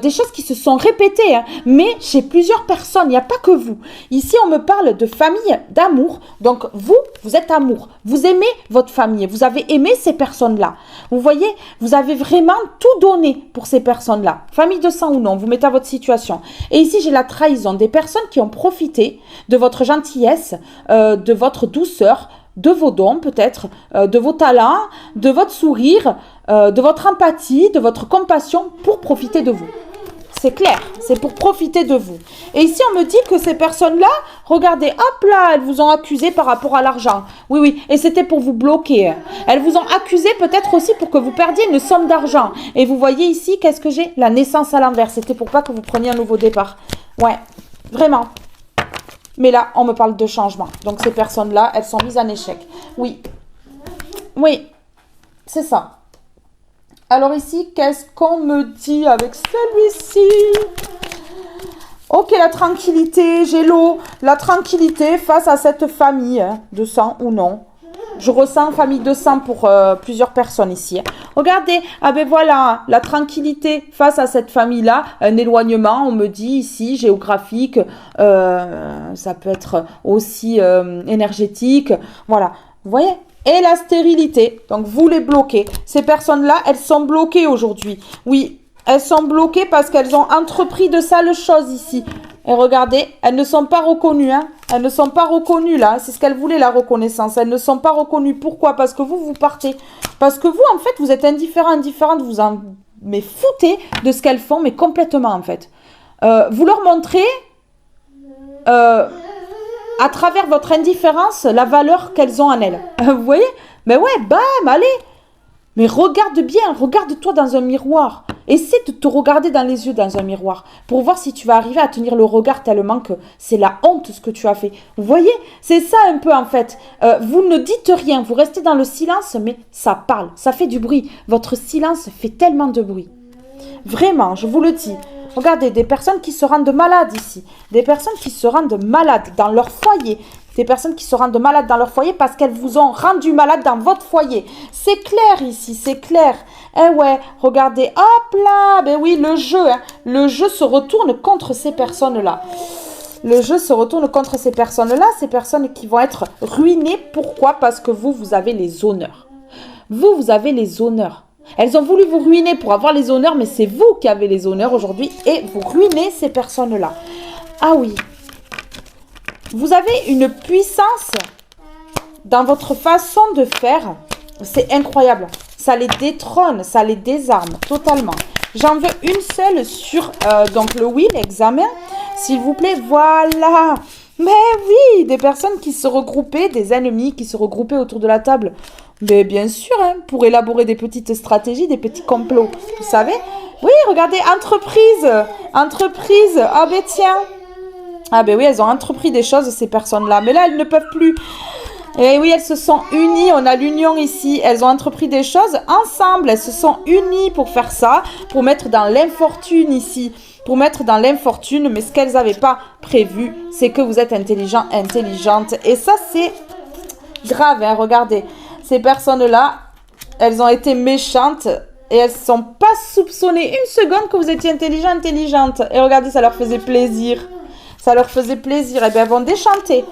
Des choses qui se sont répétées, hein, mais chez plusieurs personnes, il n'y a pas que vous. Ici, on me parle de famille, d'amour. Donc, vous êtes amour. Vous aimez votre famille. Vous avez aimé ces personnes-là. Vous voyez, vous avez vraiment tout donné pour ces personnes-là. Famille de sang ou non, vous mettez à votre situation. Et ici, j'ai la trahison. Des personnes qui ont profité de votre gentillesse, de votre douceur, de vos dons peut-être, de vos talents, de votre sourire, de votre empathie, de votre compassion pour profiter de vous. C'est clair, c'est pour profiter de vous. Et ici, on me dit que ces personnes-là, regardez, hop là, elles vous ont accusé par rapport à l'argent. Oui, oui, et c'était pour vous bloquer. Elles vous ont accusé peut-être aussi pour que vous perdiez une somme d'argent. Et vous voyez ici, qu'est-ce que j'ai? La naissance à l'envers. C'était pour pas que vous preniez un nouveau départ. Ouais, vraiment. Mais là, on me parle de changement. Donc, ces personnes-là, elles sont mises en échec. Oui. Oui, c'est ça. Alors ici, qu'est-ce qu'on me dit avec celui-ci? Ok, la tranquillité, j'ai l'eau. La tranquillité face à cette famille, hein, de sang ou non. Je ressens famille de sang pour plusieurs personnes ici. Hein. Regardez, ah ben voilà, la tranquillité face à cette famille-là, un éloignement, on me dit ici, géographique, ça peut être aussi énergétique, voilà, vous voyez? Et la stérilité, donc vous les bloquez. Ces personnes-là, elles sont bloquées aujourd'hui. Oui, elles sont bloquées parce qu'elles ont entrepris de sales choses ici. Et regardez, elles ne sont pas reconnues. Hein. Elles ne sont pas reconnues là. C'est ce qu'elles voulaient, la reconnaissance. Elles ne sont pas reconnues. Pourquoi? Parce que vous partez. Parce que vous, en fait, vous êtes indifférente. Vous en mais foutez de ce qu'elles font, mais complètement, en fait. Vous leur montrez... à travers votre indifférence, la valeur qu'elles ont en elles. Vous voyez? Mais ouais, bam, allez. Mais regarde bien, regarde-toi dans un miroir. Essaie de te regarder dans les yeux dans un miroir pour voir si tu vas arriver à tenir le regard tellement que c'est la honte ce que tu as fait. Vous voyez? C'est ça un peu en fait. Vous ne dites rien, vous restez dans le silence, mais ça parle, ça fait du bruit. Votre silence fait tellement de bruit. Vraiment, je vous le dis. Regardez, des personnes qui se rendent malades ici. Des personnes qui se rendent malades dans leur foyer. Des personnes qui se rendent malades dans leur foyer parce qu'elles vous ont rendu malade dans votre foyer. C'est clair ici, c'est clair. Eh ouais, regardez, hop là, ben oui, le jeu. Hein. Le jeu se retourne contre ces personnes-là. Le jeu se retourne contre ces personnes-là, ces personnes qui vont être ruinées. Pourquoi? Parce que vous avez les honneurs. Vous avez les honneurs. Elles ont voulu vous ruiner pour avoir les honneurs, mais c'est vous qui avez les honneurs aujourd'hui et vous ruinez ces personnes-là. Ah oui. Vous avez une puissance dans votre façon de faire. C'est incroyable. Ça les détrône, ça les désarme totalement. J'en veux une seule sur donc le oui, l'examen. S'il vous plaît, voilà. Mais oui, des personnes qui se regroupaient, des ennemis qui se regroupaient autour de la table. Mais bien sûr, hein, pour élaborer des petites stratégies, des petits complots. Vous savez? Oui, regardez, entreprise. Entreprise. Ah ben tiens. Ah ben oui, elles ont entrepris des choses, ces personnes-là. Mais là, elles ne peuvent plus. Et oui, elles se sont unies. On a l'union ici. Elles ont entrepris des choses ensemble. Elles se sont unies pour faire ça, pour mettre dans l'infortune ici. Pour mettre dans l'infortune. Mais ce qu'elles n'avaient pas prévu, c'est que vous êtes intelligent, intelligente. Et ça, c'est grave, hein, regardez. Ces personnes-là, elles ont été méchantes. Et elles ne sont pas soupçonnées une seconde que vous étiez intelligent, intelligente. Et regardez, ça leur faisait plaisir. Ça leur faisait plaisir. Eh bien, elles vont déchanter.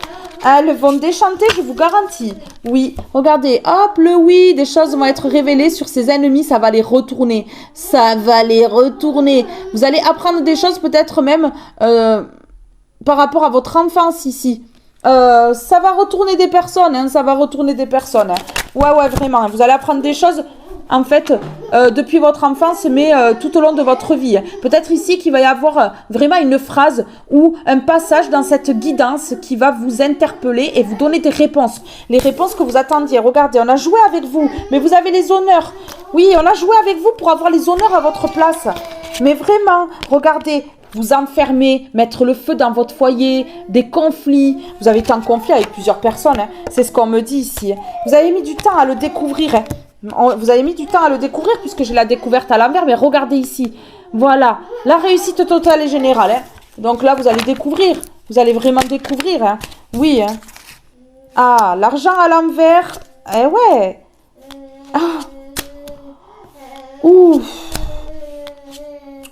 Elles vont déchanter, je vous garantis. Oui, regardez, hop, le oui, des choses vont être révélées sur ces ennemis, ça va les retourner. Ça va les retourner. Vous allez apprendre des choses peut-être même par rapport à votre enfance ici. Ça va retourner des personnes, hein, ça va retourner des personnes. Hein. Ouais, vraiment, vous allez apprendre des choses... En fait, depuis votre enfance, mais tout au long de votre vie. Peut-être ici qu'il va y avoir vraiment une phrase ou un passage dans cette guidance qui va vous interpeller et vous donner des réponses. Les réponses que vous attendiez. Regardez, on a joué avec vous, mais vous avez les honneurs. Oui, on a joué avec vous pour avoir les honneurs à votre place. Mais vraiment, regardez, vous enfermer, mettre le feu dans votre foyer, des conflits. Vous avez été en conflit avec plusieurs personnes. Hein. C'est ce qu'on me dit ici. Vous avez mis du temps à le découvrir. Hein. Vous avez mis du temps à le découvrir puisque j'ai la découverte à l'envers, mais regardez ici. Voilà, la réussite totale et générale. Hein. Donc là, vous allez découvrir. Vous allez vraiment découvrir. Hein. Oui. Hein. Ah, l'argent à l'envers. Eh ouais. Ah. Ouf.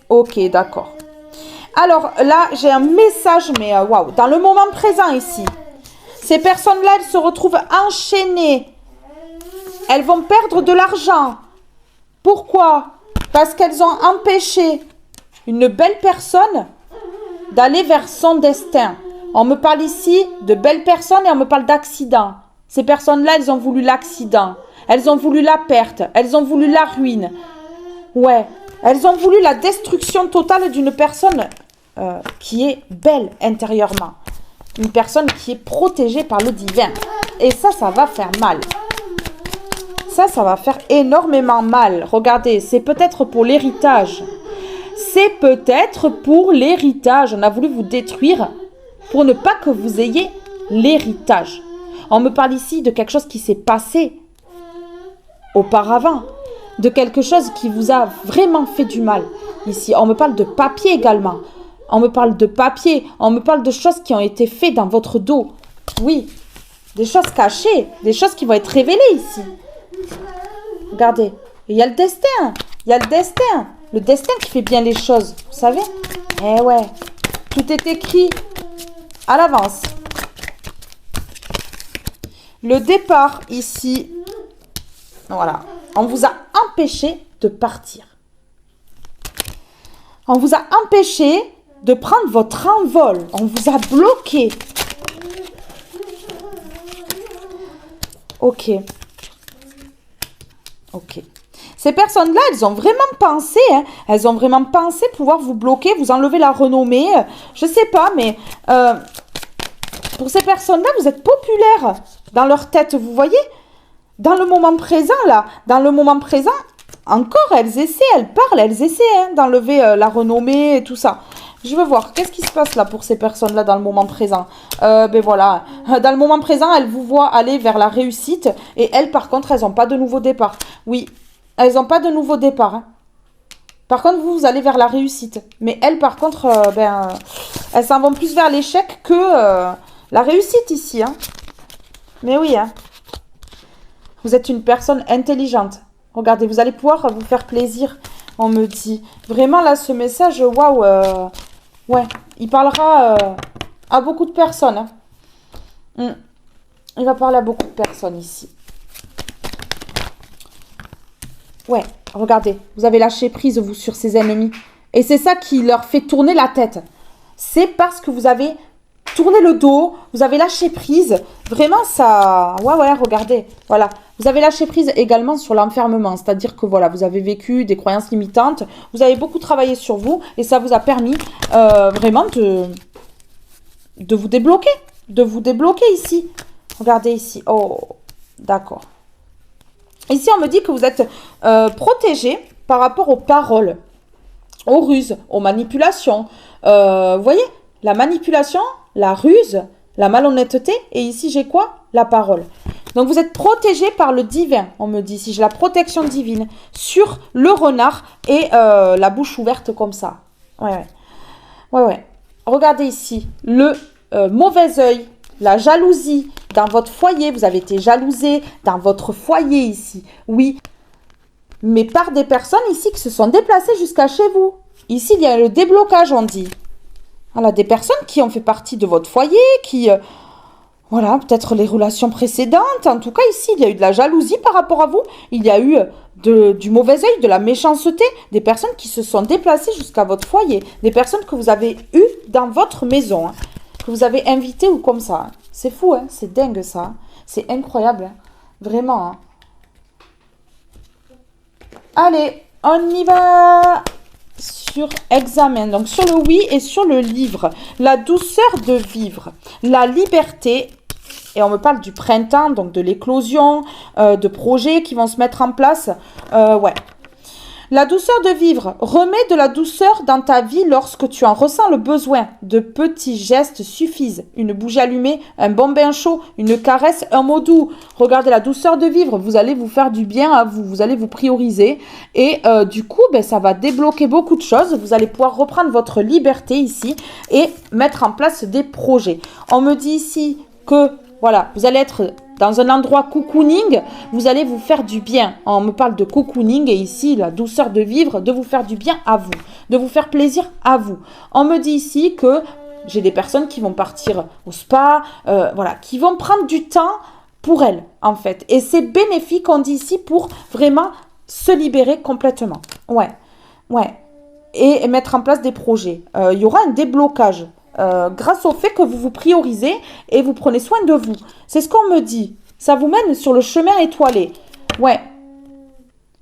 Ok, d'accord. Alors là, j'ai un message, mais waouh. Dans le moment présent ici, ces personnes-là, elles se retrouvent enchaînées. Elles vont perdre de l'argent. Pourquoi? Parce qu'elles ont empêché une belle personne d'aller vers son destin. On me parle ici de belles personnes et on me parle d'accident. Ces personnes-là, elles ont voulu l'accident. Elles ont voulu la perte. Elles ont voulu la ruine. Ouais. Elles ont voulu la destruction totale d'une personne qui est belle intérieurement. Une personne qui est protégée par le divin. Et ça va faire mal. Ça va faire énormément mal. Regardez, c'est peut-être pour l'héritage. C'est peut-être pour l'héritage. On a voulu vous détruire pour ne pas que vous ayez l'héritage. On me parle ici de quelque chose qui s'est passé auparavant. De quelque chose qui vous a vraiment fait du mal. Ici, on me parle de papier également. On me parle de papier. On me parle de choses qui ont été faites dans votre dos. Oui, des choses cachées. Des choses qui vont être révélées ici. Regardez, il y a le destin. Il y a le destin. Le destin qui fait bien les choses. Vous savez? Eh ouais. Tout est écrit à l'avance. Le départ ici. Voilà. On vous a empêché de partir. On vous a empêché de prendre votre envol. On vous a bloqué. Ok. Ok. Ces personnes-là, elles ont vraiment pensé, hein, elles ont vraiment pensé pouvoir vous bloquer, vous enlever la renommée. Je sais pas, mais pour ces personnes-là, vous êtes populaire dans leur tête, vous voyez? Dans le moment présent, là, dans le moment présent, encore, elles essaient, elles parlent, elles essaient hein, d'enlever la renommée et tout ça. Je veux voir, qu'est-ce qui se passe là pour ces personnes-là dans le moment présent? Ben voilà, dans le moment présent, elles vous voient aller vers la réussite et elles, par contre, elles n'ont pas de nouveau départ. Oui, elles n'ont pas de nouveau départ. Hein. Par contre, vous allez vers la réussite. Mais elles, par contre, elles s'en vont plus vers l'échec que La réussite ici, hein. Mais oui, hein. Vous êtes une personne intelligente. Regardez, vous allez pouvoir vous faire plaisir, on me dit. Vraiment, là, ce message, waouh. Ouais, il parlera à beaucoup de personnes. Hein. Il va parler à beaucoup de personnes ici. Ouais, regardez, vous avez lâché prise, vous, sur ces ennemis. Et c'est ça qui leur fait tourner la tête. C'est parce que vous avez tourné le dos, vous avez lâché prise. Vraiment, ça... Ouais, regardez. Voilà. Vous avez lâché prise également sur l'enfermement. C'est-à-dire que, voilà, vous avez vécu des croyances limitantes. Vous avez beaucoup travaillé sur vous. Et ça vous a permis vraiment de vous débloquer. De vous débloquer ici. Regardez ici. Oh, d'accord. Ici, on me dit que vous êtes protégé par rapport aux paroles, aux ruses, aux manipulations. Vous voyez, la manipulation, la ruse, la malhonnêteté. Et ici, j'ai quoi? La parole. Donc, vous êtes protégé par le divin, on me dit. Si j'ai la protection divine sur le renard et la bouche ouverte comme ça. Ouais. Regardez ici, le mauvais œil, la jalousie. Dans votre foyer, vous avez été jalousé. Dans votre foyer ici, oui. Mais par des personnes ici qui se sont déplacées jusqu'à chez vous. Ici, il y a le déblocage, on dit. Voilà, des personnes qui ont fait partie de votre foyer, qui... voilà, peut-être les relations précédentes. En tout cas, ici, il y a eu de la jalousie par rapport à vous. Il y a eu du mauvais œil, de la méchanceté. Des personnes qui se sont déplacées jusqu'à votre foyer. Des personnes que vous avez eues dans votre maison. Hein, que vous avez invitées ou comme ça. Hein. C'est fou, hein, c'est dingue ça. Hein. C'est incroyable. Hein. Vraiment. Hein. Allez, on y va sur examen. Donc, sur le oui et sur le livre. La douceur de vivre. La liberté. Et on me parle du printemps, donc de l'éclosion, de projets qui vont se mettre en place. Ouais. La douceur de vivre. Remets de la douceur dans ta vie lorsque tu en ressens le besoin. De petits gestes suffisent. Une bougie allumée, un bon bain chaud, une caresse, un mot doux. Regardez la douceur de vivre. Vous allez vous faire du bien à vous. Vous allez vous prioriser. Et du coup, ça va débloquer beaucoup de choses. Vous allez pouvoir reprendre votre liberté ici et mettre en place des projets. On me dit ici que, voilà, vous allez être dans un endroit cocooning, vous allez vous faire du bien. On me parle de cocooning et ici, la douceur de vivre, de vous faire du bien à vous, de vous faire plaisir à vous. On me dit ici que j'ai des personnes qui vont partir au spa, voilà, qui vont prendre du temps pour elles, en fait. Et c'est bénéfique, on dit ici, pour vraiment se libérer complètement. Ouais. Et mettre en place des projets. Il y aura un déblocage. Grâce au fait que vous vous priorisez et vous prenez soin de vous. C'est ce qu'on me dit. Ça vous mène sur le chemin étoilé. Ouais.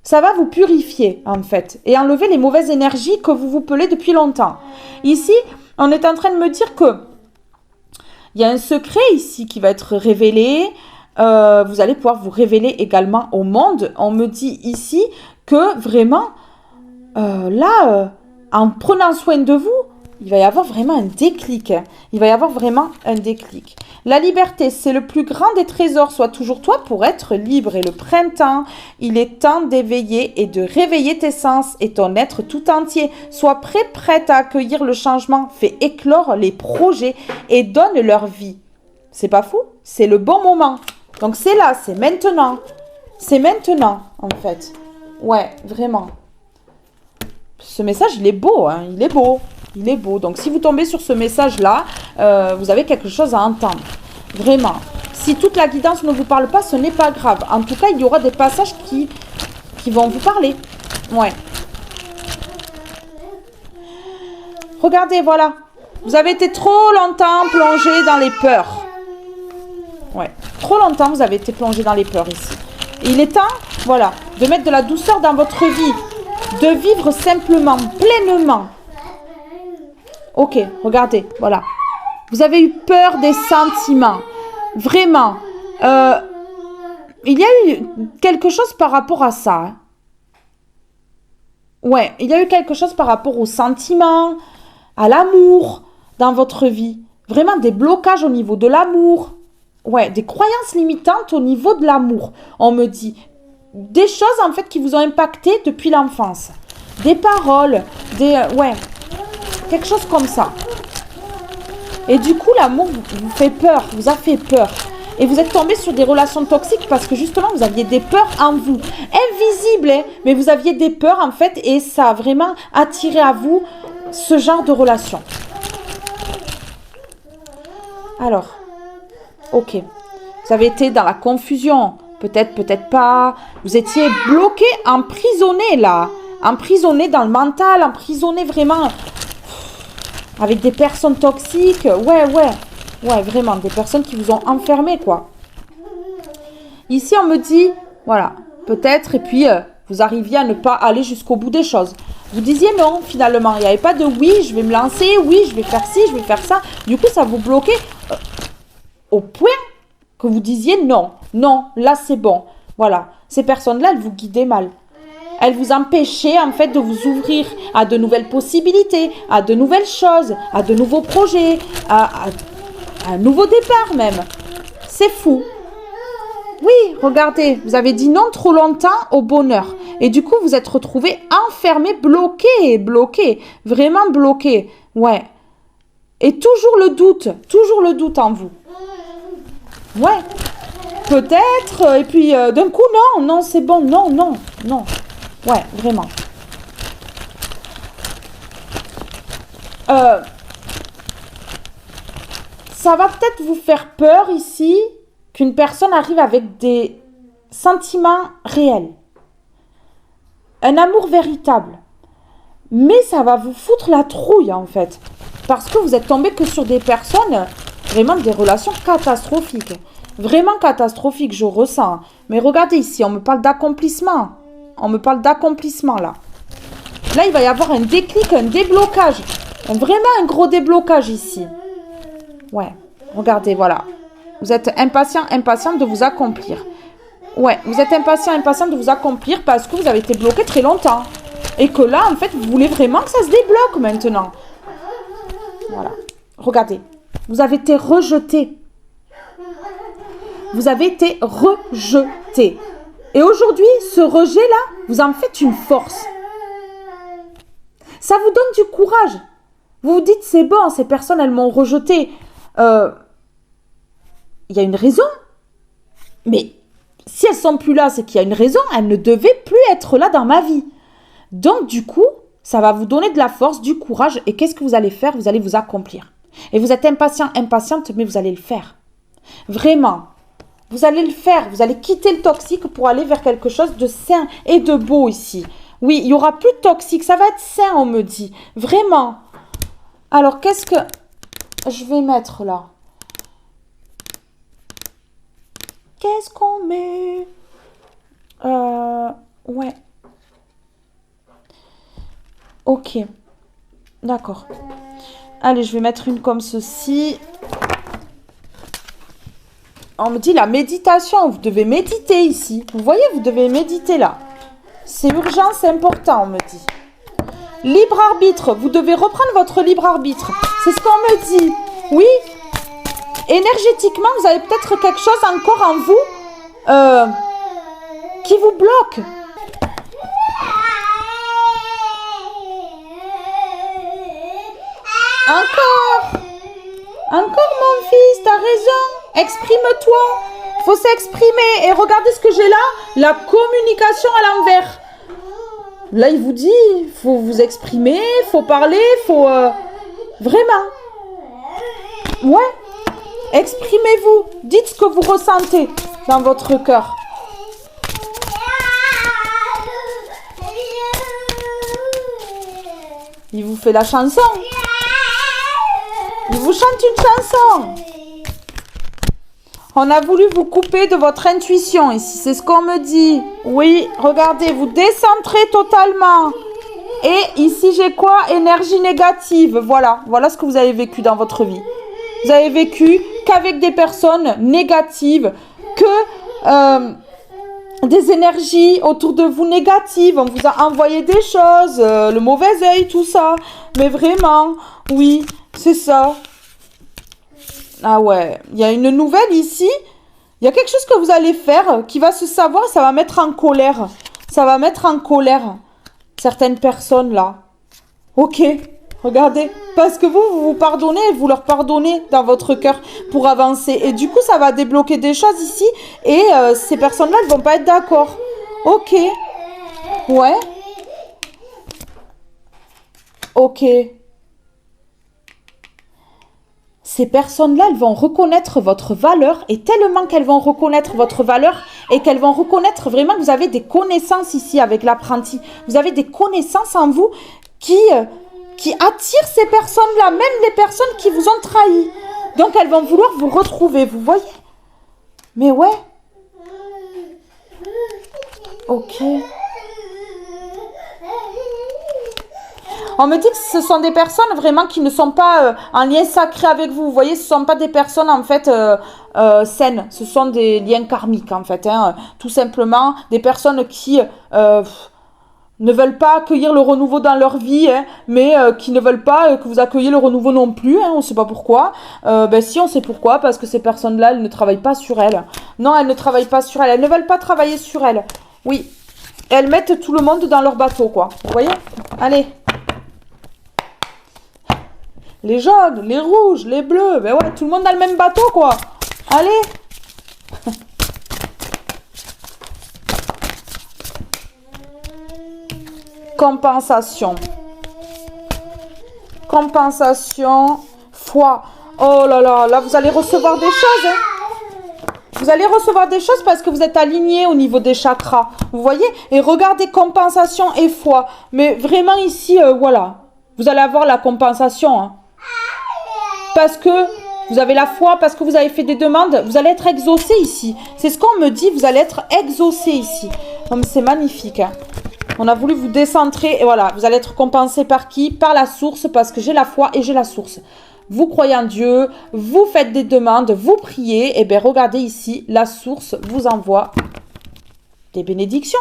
Ça va vous purifier, en fait. Et enlever les mauvaises énergies que vous vous pelez depuis longtemps. Ici, on est en train de me dire que il y a un secret ici qui va être révélé. Vous allez pouvoir vous révéler également au monde. On me dit ici que vraiment, en prenant soin de vous, il va y avoir vraiment un déclic. Il va y avoir vraiment un déclic. La liberté, c'est le plus grand des trésors. Sois toujours toi pour être libre. Et le printemps, il est temps d'éveiller et de réveiller tes sens et ton être tout entier. Sois prête à accueillir le changement. Fais éclore les projets et donne leur vie. C'est pas fou? C'est le bon moment. Donc c'est là, c'est maintenant. C'est maintenant, en fait. Ouais, vraiment. Ce message, il est beau, hein. Il est beau. Il est beau. Donc, si vous tombez sur ce message-là, vous avez quelque chose à entendre. Vraiment. Si toute la guidance ne vous parle pas, ce n'est pas grave. En tout cas, il y aura des passages qui vont vous parler. Ouais. Regardez, voilà. Vous avez été trop longtemps plongé dans les peurs. Ouais. Trop longtemps, vous avez été plongé dans les peurs ici. Et il est temps, voilà, de mettre de la douceur dans votre vie. De vivre simplement, pleinement. Ok, regardez, voilà. Vous avez eu peur des sentiments. Vraiment. Il y a eu quelque chose par rapport à ça. Hein. Ouais, il y a eu quelque chose par rapport aux sentiments, à l'amour dans votre vie. Vraiment des blocages au niveau de l'amour. Ouais, des croyances limitantes au niveau de l'amour. On me dit des choses en fait qui vous ont impacté depuis l'enfance. Des paroles, ouais. Quelque chose comme ça. Et du coup, l'amour vous fait peur, vous a fait peur. Et vous êtes tombé sur des relations toxiques parce que justement, vous aviez des peurs en vous. Invisibles, hein, mais vous aviez des peurs en fait et ça a vraiment attiré à vous ce genre de relation. Alors, ok. Vous avez été dans la confusion. Peut-être, peut-être pas. Vous étiez bloqué, emprisonné là. Emprisonné dans le mental, emprisonné vraiment avec des personnes toxiques. Ouais, vraiment, des personnes qui vous ont enfermé, quoi. Ici, on me dit, voilà, peut-être, et puis vous arriviez à ne pas aller jusqu'au bout des choses. Vous disiez non, finalement. Il n'y avait pas de oui, je vais me lancer, oui, je vais faire ci, je vais faire ça. Du coup, ça vous bloquait au point que vous disiez non, là, c'est bon. Voilà, ces personnes-là, elles vous guidaient mal. Elles vous empêchaient, en fait, de vous ouvrir à de nouvelles possibilités, à de nouvelles choses, à de nouveaux projets, à un nouveau départ même. C'est fou. Oui, regardez, vous avez dit non trop longtemps au bonheur. Et du coup, vous êtes retrouvé enfermé, bloqué, vraiment bloqué. Ouais. Et toujours le doute en vous. Ouais. Peut-être, et puis d'un coup, non, c'est bon, non. Ouais, vraiment. Ça va peut-être vous faire peur ici qu'une personne arrive avec des sentiments réels. Un amour véritable. Mais ça va vous foutre la trouille en fait. Parce que vous êtes tombé que sur des personnes, vraiment des relations catastrophiques. Vraiment catastrophiques, je ressens. Mais regardez ici, on me parle d'accomplissement. On me parle d'accomplissement là. Là, il va y avoir un déclic, un déblocage. Vraiment un gros déblocage ici. Ouais, regardez, voilà. Vous êtes impatient de vous accomplir. Ouais, vous êtes impatient de vous accomplir parce que vous avez été bloqué très longtemps. Et que là, en fait, vous voulez vraiment que ça se débloque maintenant. Voilà. Regardez. Vous avez été rejeté. Vous avez été rejeté. Et aujourd'hui, ce rejet-là, vous en faites une force. Ça vous donne du courage. Vous vous dites, c'est bon, ces personnes, elles m'ont rejeté. Il y a une raison. Mais si elles sont plus là, c'est qu'il y a une raison. Elles ne devaient plus être là dans ma vie. Donc, du coup, ça va vous donner de la force, du courage. Et qu'est-ce que vous allez faire? Vous allez vous accomplir. Et vous êtes impatiente, mais vous allez le faire. Vraiment. Vous allez le faire. Vous allez quitter le toxique pour aller vers quelque chose de sain et de beau ici. Oui, il n'y aura plus de toxique. Ça va être sain, on me dit. Vraiment. Alors, qu'est-ce que je vais mettre là? Qu'est-ce qu'on met? Ouais. Ok. D'accord. Allez, je vais mettre une comme ceci. On me dit la méditation. Vous devez méditer ici. Vous voyez, vous devez méditer là. C'est urgent, c'est important, on me dit. Libre arbitre. Vous devez reprendre votre libre arbitre. C'est ce qu'on me dit. Oui. Énergétiquement, vous avez peut-être quelque chose encore en vous qui vous bloque. Encore mon fils, t'as raison. Exprime-toi. Faut s'exprimer. Et regardez ce que j'ai là. La communication à l'envers. Là, il vous dit, faut vous exprimer, faut parler, faut... Vraiment. Ouais. Exprimez-vous. Dites ce que vous ressentez dans votre cœur. Il vous fait la chanson. Il vous chante une chanson. On a voulu vous couper de votre intuition ici. C'est ce qu'on me dit. Oui, regardez, vous décentrez totalement. Et ici, j'ai quoi? Énergie négative. Voilà. Voilà ce que vous avez vécu dans votre vie. Vous avez vécu qu'avec des personnes négatives, que des énergies autour de vous négatives. On vous a envoyé des choses, le mauvais œil, tout ça. Mais vraiment, oui, c'est ça. Ah ouais, il y a une nouvelle ici. Il y a quelque chose que vous allez faire qui va se savoir, ça va mettre en colère. Ça va mettre en colère certaines personnes là. Ok. Regardez, parce que vous vous pardonnez, vous leur pardonnez dans votre cœur pour avancer. Et du coup, ça va débloquer des choses ici. Et ces personnes-là, elles vont pas être d'accord. Ok. Ouais. Ok. Ces personnes-là, elles vont reconnaître votre valeur. Et tellement qu'elles vont reconnaître votre valeur et qu'elles vont reconnaître vraiment que vous avez des connaissances ici avec l'apprenti. Vous avez des connaissances en vous qui attirent ces personnes-là, même les personnes qui vous ont trahi. Donc, elles vont vouloir vous retrouver, vous voyez? Mais ouais. Ok. On me dit que ce sont des personnes vraiment qui ne sont pas en lien sacré avec vous. Vous voyez, ce ne sont pas des personnes en fait saines. Ce sont des liens karmiques en fait. Hein. Tout simplement, des personnes qui ne veulent pas accueillir le renouveau dans leur vie, hein, mais qui ne veulent pas que vous accueilliez le renouveau non plus. Hein, on ne sait pas pourquoi. Ben si, on sait pourquoi. Parce que ces personnes-là, elles ne travaillent pas sur elles. Non, elles ne travaillent pas sur elles. Elles ne veulent pas travailler sur elles. Oui. Elles mettent tout le monde dans leur bateau, quoi. Vous voyez? Allez. Les jaunes, les rouges, les bleus. Ben ouais, tout le monde a le même bateau, quoi. Allez. Compensation. Compensation. Foi. Oh là là, là, vous allez recevoir des choses. Hein. Vous allez recevoir des choses parce que vous êtes aligné au niveau des chakras. Vous voyez? Et regardez, compensation et foi. Mais vraiment ici, voilà. Vous allez avoir la compensation. Hein. Parce que vous avez la foi, parce que vous avez fait des demandes, vous allez être exaucé ici. C'est ce qu'on me dit, vous allez être exaucé ici. Donc c'est magnifique. Hein. On a voulu vous décentrer et voilà, vous allez être compensé par qui? Par la source, parce que j'ai la foi et j'ai la source. Vous croyez en Dieu, vous faites des demandes, vous priez, et bien regardez ici, la source vous envoie des bénédictions.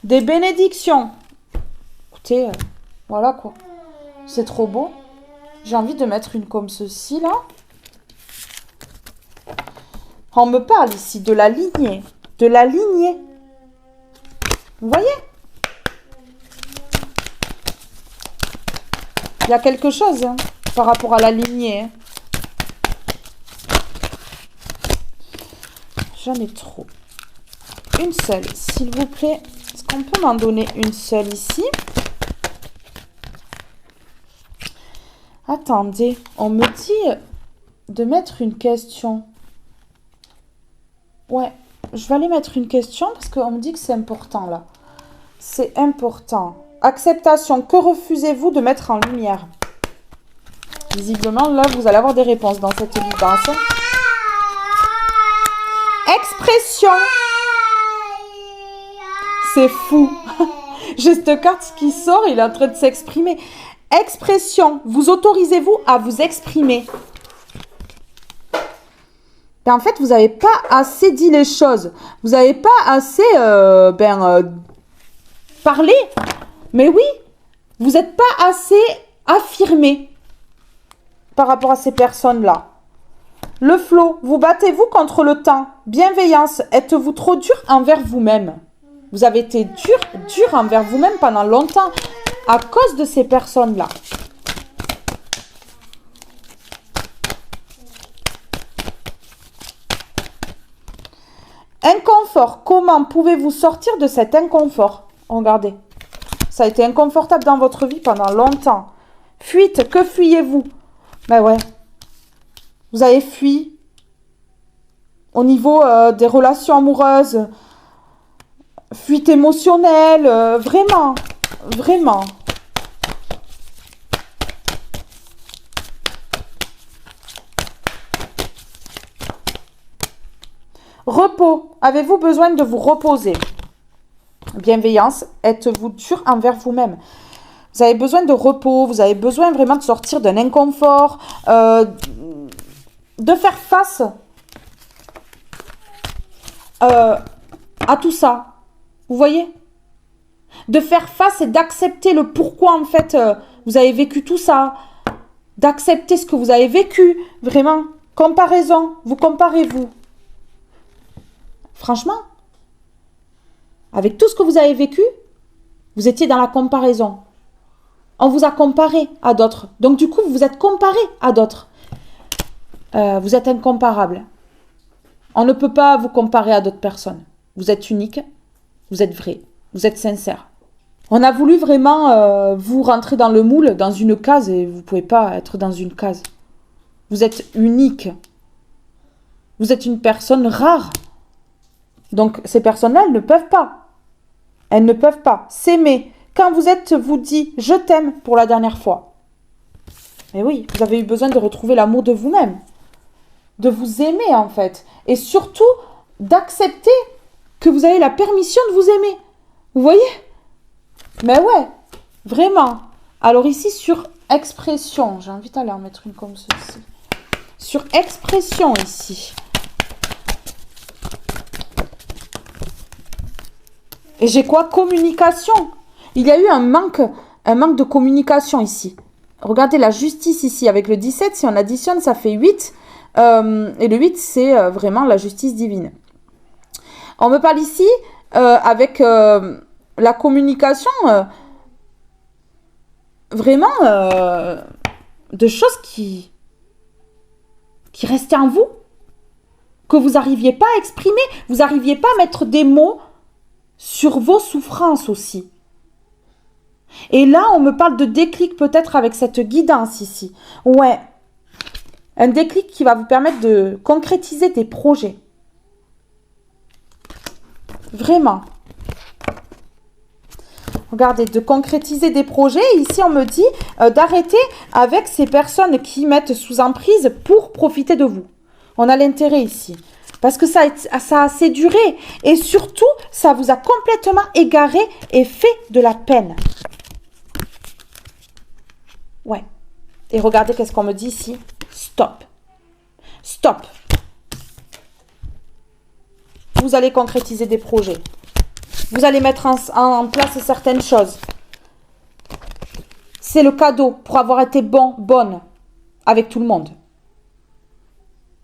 Des bénédictions. Écoutez, voilà quoi. C'est trop beau. J'ai envie de mettre une comme ceci, là. On me parle ici de la lignée. De la lignée. Vous voyez? Il y a quelque chose hein, par rapport à la lignée. J'en ai trop. Une seule, s'il vous plaît. Est-ce qu'on peut m'en donner une seule ici? Attendez, on me dit de mettre une question. Ouais, je vais aller mettre une question parce qu'on me dit que c'est important là. C'est important. Acceptation, que refusez-vous de mettre en lumière? Visiblement, là, vous allez avoir des réponses dans cette évidence. Expression. C'est fou. J'ai cette carte qui sort, il est en train de s'exprimer. Expression, vous autorisez-vous à vous exprimer? Ben, en fait, vous n'avez pas assez dit les choses. Vous n'avez pas assez parlé. Mais oui, vous n'êtes pas assez affirmé par rapport à ces personnes-là. Le flot, vous battez-vous contre le temps? Bienveillance, êtes-vous trop dur envers vous-même? Vous avez été dur envers vous-même pendant longtemps. À cause de ces personnes-là. Inconfort. Comment pouvez-vous sortir de cet inconfort? Regardez. Ça a été inconfortable dans votre vie pendant longtemps. Fuite. Que fuyez-vous? Ben ouais. Vous avez fui. Au niveau des relations amoureuses. Fuite émotionnelle. Vraiment. Vraiment. Repos. Avez-vous besoin de vous reposer? Bienveillance. Êtes-vous dur envers vous-même? Vous avez besoin de repos. Vous avez besoin vraiment de sortir d'un inconfort. De faire face à tout ça. Vous voyez? De faire face et d'accepter le pourquoi, en fait, vous avez vécu tout ça. D'accepter ce que vous avez vécu. Vraiment. Comparaison. Vous comparez-vous. Franchement, avec tout ce que vous avez vécu, vous étiez dans la comparaison. On vous a comparé à d'autres. Donc, du coup, vous vous êtes comparé à d'autres. Vous êtes incomparable. On ne peut pas vous comparer à d'autres personnes. Vous êtes unique, vous êtes vrai, vous êtes sincère. On a voulu vraiment vous rentrer dans le moule, dans une case, et vous ne pouvez pas être dans une case. Vous êtes unique. Vous êtes une personne rare. Donc, ces personnes-là, elles ne peuvent pas. Elles ne peuvent pas s'aimer. Quand vous dit « je t'aime » pour la dernière fois. Mais oui, vous avez eu besoin de retrouver l'amour de vous-même. De vous aimer, en fait. Et surtout, d'accepter que vous avez la permission de vous aimer. Vous voyez? Mais ouais, vraiment. Alors ici, sur expression, j'ai envie d'aller en mettre une comme ceci. Sur expression, ici. Et j'ai quoi? Communication. Il y a eu un manque de communication ici. Regardez la justice ici. Avec le 17, si on additionne, ça fait 8. Et le 8, c'est vraiment la justice divine. On me parle ici, avec la communication, vraiment de choses qui restaient en vous, que vous n'arriviez pas à exprimer, vous n'arriviez pas à mettre des mots sur vos souffrances aussi. Et là, on me parle de déclic peut-être avec cette guidance ici. Ouais, un déclic qui va vous permettre de concrétiser des projets. Vraiment. Regardez, de concrétiser des projets. Ici, on me dit d'arrêter avec ces personnes qui mettent sous emprise pour profiter de vous. On a l'intérêt ici. Parce que ça a assez duré. Et surtout, ça vous a complètement égaré et fait de la peine. Ouais. Et regardez qu'est-ce qu'on me dit ici. Stop. Stop. Vous allez concrétiser des projets. Vous allez mettre en place certaines choses. C'est le cadeau pour avoir été bonne avec tout le monde.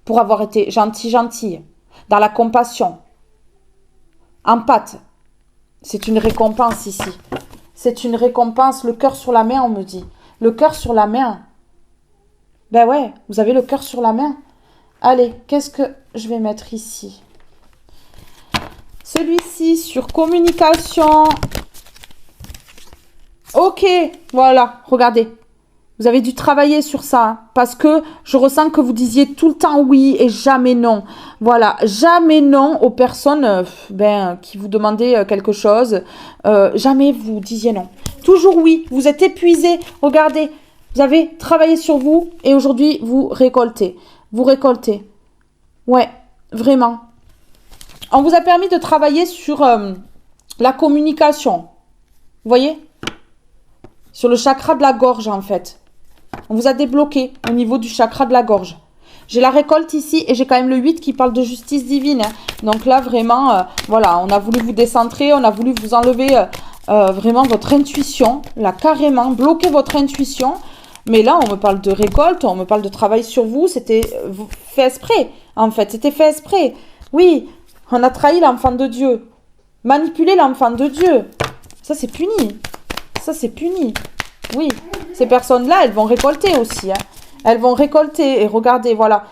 Pour avoir été gentille, dans la compassion. Empathe. C'est une récompense ici. C'est une récompense, le cœur sur la main, on me dit. Le cœur sur la main. Ben ouais, vous avez le cœur sur la main. Allez, qu'est-ce que je vais mettre ici? Celui-ci sur communication. Ok, voilà, regardez. Vous avez dû travailler sur ça, hein, parce que je ressens que vous disiez tout le temps oui et jamais non. Voilà, jamais non aux personnes qui vous demandaient quelque chose. Jamais vous disiez non. Toujours oui, vous êtes épuisé. Regardez, vous avez travaillé sur vous et aujourd'hui vous récoltez. Vous récoltez. Ouais, vraiment. On vous a permis de travailler sur la communication. Vous voyez? Sur le chakra de la gorge, en fait. On vous a débloqué au niveau du chakra de la gorge. J'ai la récolte ici et j'ai quand même le 8 qui parle de justice divine. Hein. Donc là, vraiment, voilà, on a voulu vous décentrer, on a voulu vous enlever vraiment votre intuition. Là, carrément, bloquer votre intuition. Mais là, on me parle de récolte, on me parle de travail sur vous. C'était fait exprès, en fait. C'était fait exprès. Oui, on a trahi l'enfant de Dieu. Manipuler l'enfant de Dieu. Ça, c'est puni. Ça, c'est puni. Oui, ces personnes-là, elles vont récolter aussi. Hein. Elles vont récolter. Et regardez, voilà.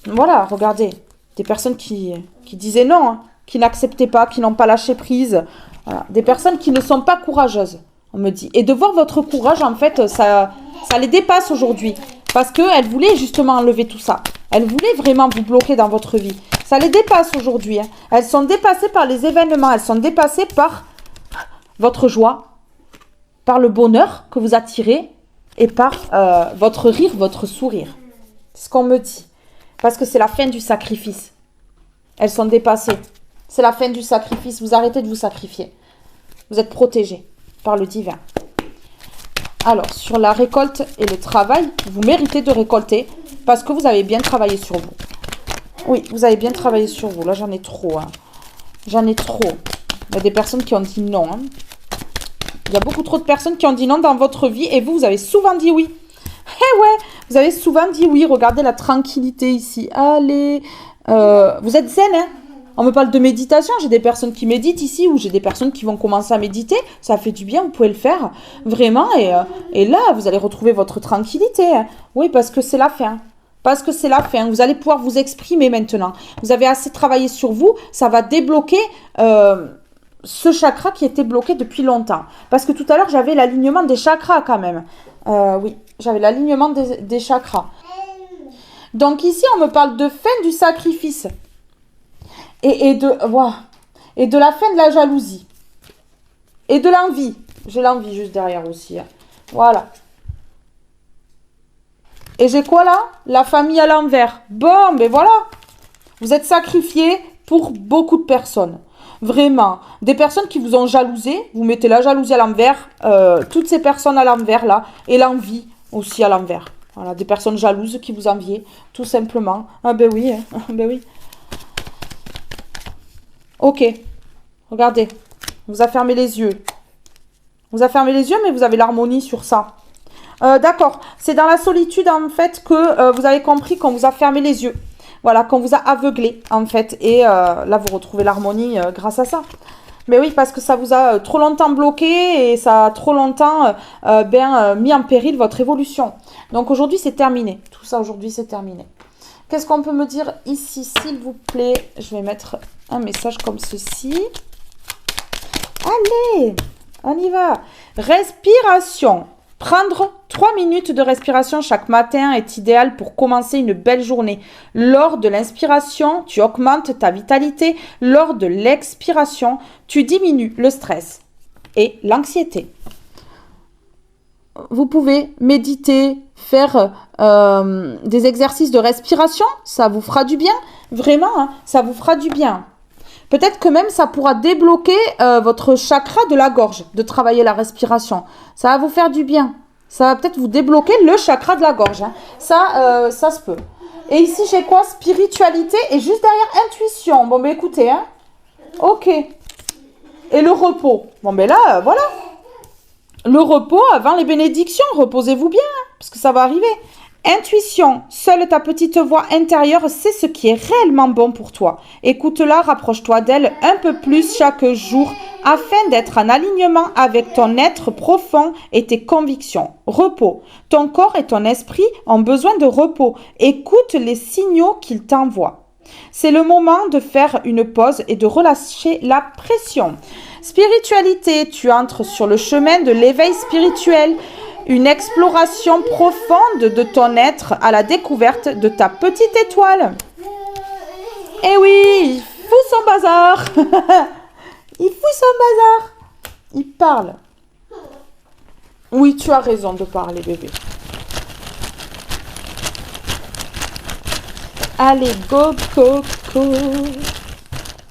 Voilà, regardez. Des personnes qui disaient non, hein, qui n'acceptaient pas, qui n'ont pas lâché prise. Voilà. Des personnes qui ne sont pas courageuses, on me dit. Et de voir votre courage, en fait, ça les dépasse aujourd'hui. Parce qu'elles voulaient justement enlever tout ça. Elles voulaient vraiment vous bloquer dans votre vie. Ça les dépasse aujourd'hui. Hein. Elles sont dépassées par les événements. Elles sont dépassées par votre joie, par le bonheur que vous attirez et par votre rire, votre sourire. C'est ce qu'on me dit. Parce que c'est la fin du sacrifice. Elles sont dépassées. C'est la fin du sacrifice. Vous arrêtez de vous sacrifier. Vous êtes protégés par le divin. Alors, sur la récolte et le travail, vous méritez de récolter parce que vous avez bien travaillé sur vous. Oui, vous avez bien travaillé sur vous. Là, j'en ai trop. Hein. J'en ai trop. Il y a des personnes qui ont dit non. Hein. Il y a beaucoup trop de personnes qui ont dit non dans votre vie et vous avez souvent dit oui. Eh ouais, vous avez souvent dit oui. Regardez la tranquillité ici. Allez, vous êtes zen, hein. On me parle de méditation. J'ai des personnes qui méditent ici ou j'ai des personnes qui vont commencer à méditer. Ça fait du bien, vous pouvez le faire. Vraiment. Et là, vous allez retrouver votre tranquillité. Oui, parce que c'est la fin. Parce que c'est la fin. Vous allez pouvoir vous exprimer maintenant. Vous avez assez travaillé sur vous. Ça va débloquer ce chakra qui était bloqué depuis longtemps. Parce que tout à l'heure, j'avais l'alignement des chakras quand même. Oui, j'avais l'alignement des chakras. Donc ici, on me parle de fin du sacrifice. Et de la fin de la jalousie. Et de l'envie. J'ai l'envie juste derrière aussi. Voilà. Et j'ai quoi là? La famille à l'envers. Bon, ben voilà. Vous êtes sacrifiés pour beaucoup de personnes. Vraiment. Des personnes qui vous ont jalousé. Vous mettez la jalousie à l'envers. Toutes ces personnes à l'envers là. Et l'envie aussi à l'envers. Voilà. Des personnes jalouses qui vous enviaient. Tout simplement. Ah ben oui. Ben oui. Ok. Regardez. Vous a fermé les yeux. Vous a fermé les yeux, mais vous avez l'harmonie sur ça. D'accord. C'est dans la solitude, en fait, que vous avez compris qu'on vous a fermé les yeux. Voilà, qu'on vous a aveuglé, en fait. Et là, vous retrouvez l'harmonie grâce à ça. Mais oui, parce que ça vous a trop longtemps bloqué et ça a trop longtemps mis en péril votre évolution. Donc aujourd'hui, c'est terminé. Tout ça, aujourd'hui, c'est terminé. Qu'est-ce qu'on peut me dire ici, s'il vous plaît? Je vais mettre un message comme ceci. Allez, on y va. Respiration. Prendre 3 minutes de respiration chaque matin est idéal pour commencer une belle journée. Lors de l'inspiration, tu augmentes ta vitalité. Lors de l'expiration, tu diminues le stress et l'anxiété. Vous pouvez méditer, faire des exercices de respiration. Ça vous fera du bien. Vraiment, hein, ça vous fera du bien. Peut-être que même ça pourra débloquer votre chakra de la gorge, de travailler la respiration. Ça va vous faire du bien. Ça va peut-être vous débloquer le chakra de la gorge. Hein. Ça se peut. Et ici, j'ai quoi? Spiritualité et juste derrière, intuition. Bon, ben écoutez, hein. Ok. Et le repos. Bon, ben là, voilà. Le repos avant les bénédictions. Reposez-vous bien, hein, parce que ça va arriver. Intuition, seule ta petite voix intérieure sait ce qui est réellement bon pour toi. Écoute-la, rapproche-toi d'elle un peu plus chaque jour afin d'être en alignement avec ton être profond et tes convictions. Repos. Ton corps et ton esprit ont besoin de repos. Écoute les signaux qu'ils t'envoient. C'est le moment de faire une pause et de relâcher la pression. Spiritualité, tu entres sur le chemin de l'éveil spirituel. Une exploration profonde de ton être à la découverte de ta petite étoile. Eh oui, il fout son bazar. Il fout son bazar. Il parle. Oui, tu as raison de parler, bébé. Allez, go, go, go.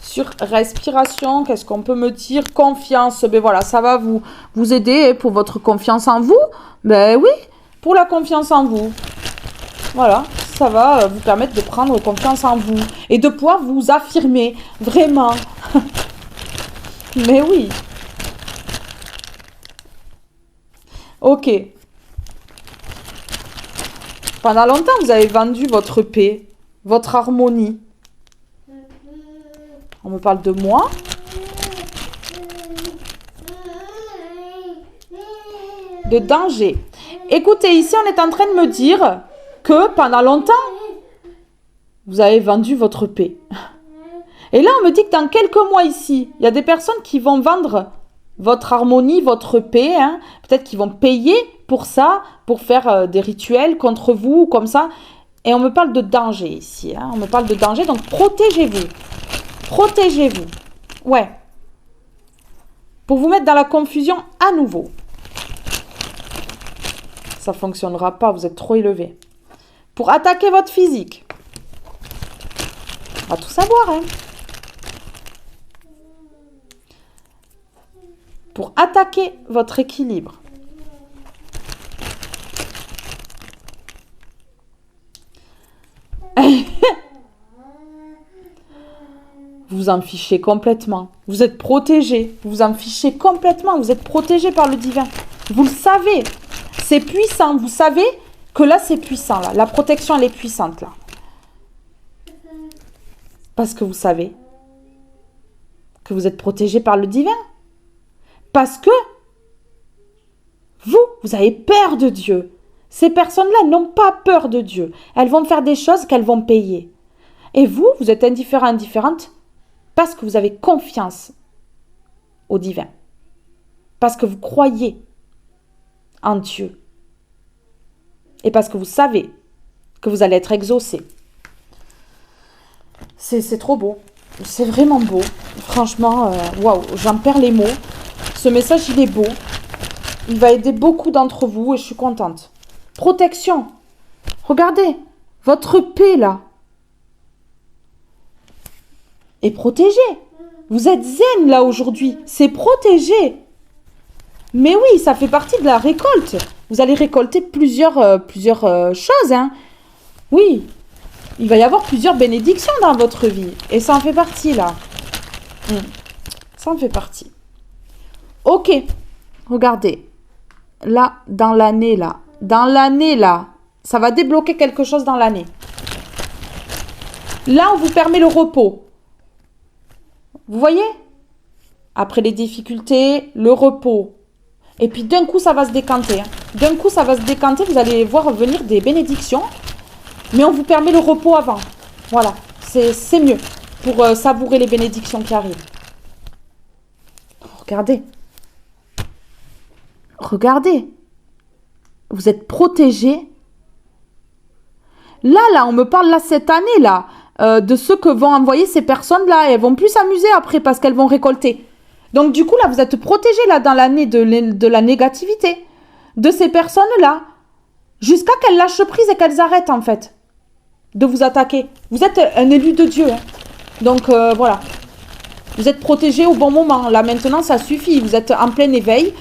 Sur respiration, qu'est-ce qu'on peut me dire? Confiance, ben voilà, ça va vous aider pour votre confiance en vous. Ben oui, pour la confiance en vous. Voilà, ça va vous permettre de prendre confiance en vous et de pouvoir vous affirmer, vraiment. Mais oui. Ok. Pendant longtemps, vous avez vendu votre paix, votre harmonie. On me parle de moi. De danger. Écoutez, ici, on est en train de me dire que pendant longtemps, vous avez vendu votre paix. Et là, on me dit que dans quelques mois ici, il y a des personnes qui vont vendre votre harmonie, votre paix. Hein. Peut-être qu'ils vont payer pour ça, pour faire des rituels contre vous, comme ça. Et on me parle de danger ici. Hein. On me parle de danger, donc protégez-vous. Protégez-vous. Ouais. Pour vous mettre dans la confusion à nouveau. Ça ne fonctionnera pas, vous êtes trop élevé. Pour attaquer votre physique. On va tout savoir, hein. Pour attaquer votre équilibre. Vous en fichez complètement. Vous êtes protégé. Vous en fichez complètement. Vous êtes protégé par le divin. Vous le savez. C'est puissant. Vous savez que là, c'est puissant. Là. La protection, elle est puissante. Là. Parce que vous savez. que vous êtes protégé par le divin. Parce que vous avez peur de Dieu. Ces personnes-là n'ont pas peur de Dieu. Elles vont faire des choses qu'elles vont payer. Et vous êtes indifférente parce que vous avez confiance au divin. Parce que vous croyez en Dieu. Et parce que vous savez que vous allez être exaucé. C'est trop beau. C'est vraiment beau. Franchement, waouh, j'en perds les mots. Ce message, il est beau. Il va aider beaucoup d'entre vous et je suis contente. Protection. Regardez, votre paix là est protégée. Vous êtes zen là aujourd'hui. C'est protégé. Mais oui, ça fait partie de la récolte. Vous allez récolter plusieurs choses. Hein. Oui, il va y avoir plusieurs bénédictions dans votre vie. Et ça en fait partie là. Ça en fait partie. Ok, regardez. Là, dans l'année là, ça va débloquer quelque chose dans l'année. Là, on vous permet le repos. Vous voyez? Après les difficultés, le repos. Et puis d'un coup, ça va se décanter. D'un coup, ça va se décanter. Vous allez voir venir des bénédictions. Mais on vous permet le repos avant. Voilà, c'est mieux pour savourer les bénédictions qui arrivent. Regardez. Regardez. Vous êtes protégés. Là, on me parle là cette année là de ce que vont envoyer ces personnes-là. Et elles vont plus s'amuser après parce qu'elles vont récolter. Donc du coup là, vous êtes protégés là dans l'année de la négativité de ces personnes-là jusqu'à qu'elles lâchent prise et qu'elles arrêtent en fait de vous attaquer. Vous êtes un élu de Dieu. Hein. Donc voilà. Vous êtes protégés au bon moment. Là maintenant, ça suffit. Vous êtes en plein éveil.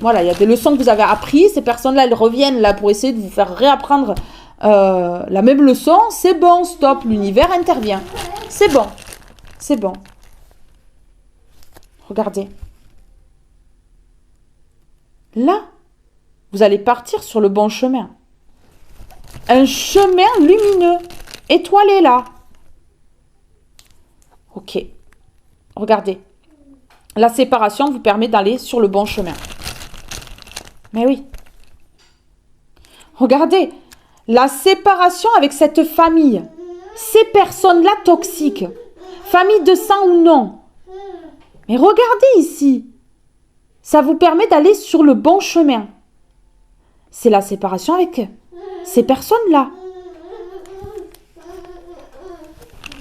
Voilà, il y a des leçons que vous avez apprises. Ces personnes-là, elles reviennent là pour essayer de vous faire réapprendre la même leçon. C'est bon, stop. L'univers intervient. C'est bon. C'est bon. Regardez. Là, vous allez partir sur le bon chemin. Un chemin lumineux, étoilé là. Ok. Regardez. La séparation vous permet d'aller sur le bon chemin. Mais oui. Regardez. La séparation avec cette famille. Ces personnes-là toxiques. Famille de sang ou non. Mais regardez ici. Ça vous permet d'aller sur le bon chemin. C'est la séparation avec ces personnes-là.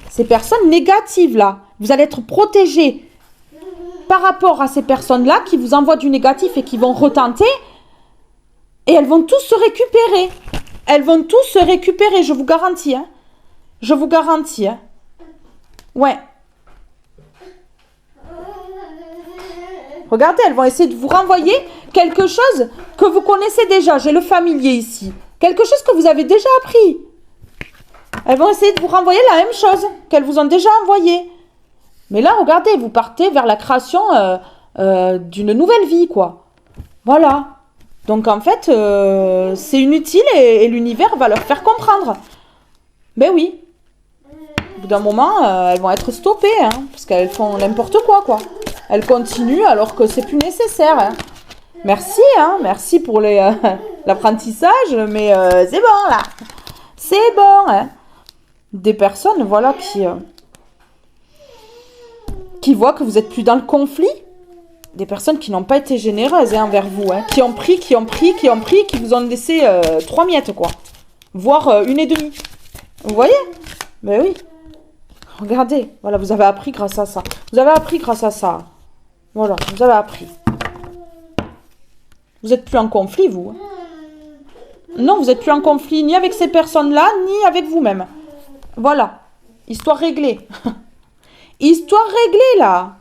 Ces personnes négatives là. Vous allez être protégés par rapport à ces personnes-là qui vous envoient du négatif et qui vont retenter. Et elles vont tous se récupérer. Elles vont tous se récupérer, je vous garantis. Hein. Je vous garantis. Hein. Ouais. Regardez, elles vont essayer de vous renvoyer quelque chose que vous connaissez déjà. J'ai le familier ici. Quelque chose que vous avez déjà appris. Elles vont essayer de vous renvoyer la même chose qu'elles vous ont déjà envoyé. Mais là, regardez, vous partez vers la création d'une nouvelle vie, quoi. Voilà. Donc, en fait, c'est inutile et l'univers va leur faire comprendre. Ben oui. Au bout d'un moment, elles vont être stoppées, hein, parce qu'elles font n'importe quoi. Elles continuent alors que c'est plus nécessaire. Hein. Merci, hein, merci pour l'apprentissage, mais c'est bon, là. C'est bon, hein. Des personnes, voilà, qui voient que vous êtes plus dans le conflit. Des personnes qui n'ont pas été généreuses hein, envers vous, hein, qui ont pris, qui vous ont laissé 3 miettes, quoi. Voire 1,5. Vous voyez? Ben oui. Regardez, voilà, vous avez appris grâce à ça. Vous avez appris grâce à ça. Voilà, vous avez appris. Vous n'êtes plus en conflit, vous. Non, vous n'êtes plus en conflit ni avec ces personnes-là, ni avec vous-même. Voilà. Histoire réglée. Histoire réglée, là.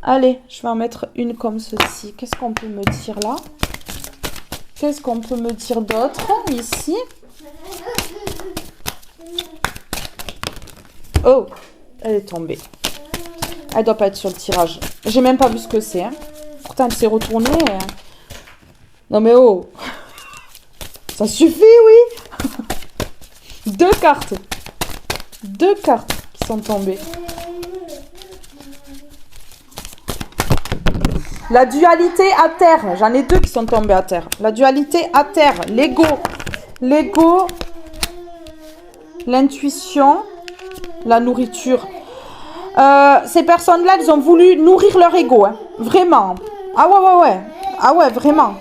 Allez, je vais en mettre une comme ceci. Qu'est-ce qu'on peut me dire là? Qu'est-ce qu'on peut me dire d'autre ici? Oh, elle est tombée. Elle doit pas être sur le tirage. J'ai même pas vu ce que c'est. Hein. Pourtant, elle s'est retournée. Hein. Non mais oh. Ça suffit, oui. 2 cartes. 2 cartes qui sont tombées. La dualité à terre. J'en ai deux qui sont tombés à terre. La dualité à terre. L'ego. L'ego. L'intuition. La nourriture. Ces personnes-là, elles ont voulu nourrir leur ego. Hein. Vraiment. Ah ouais. Ah ouais, vraiment.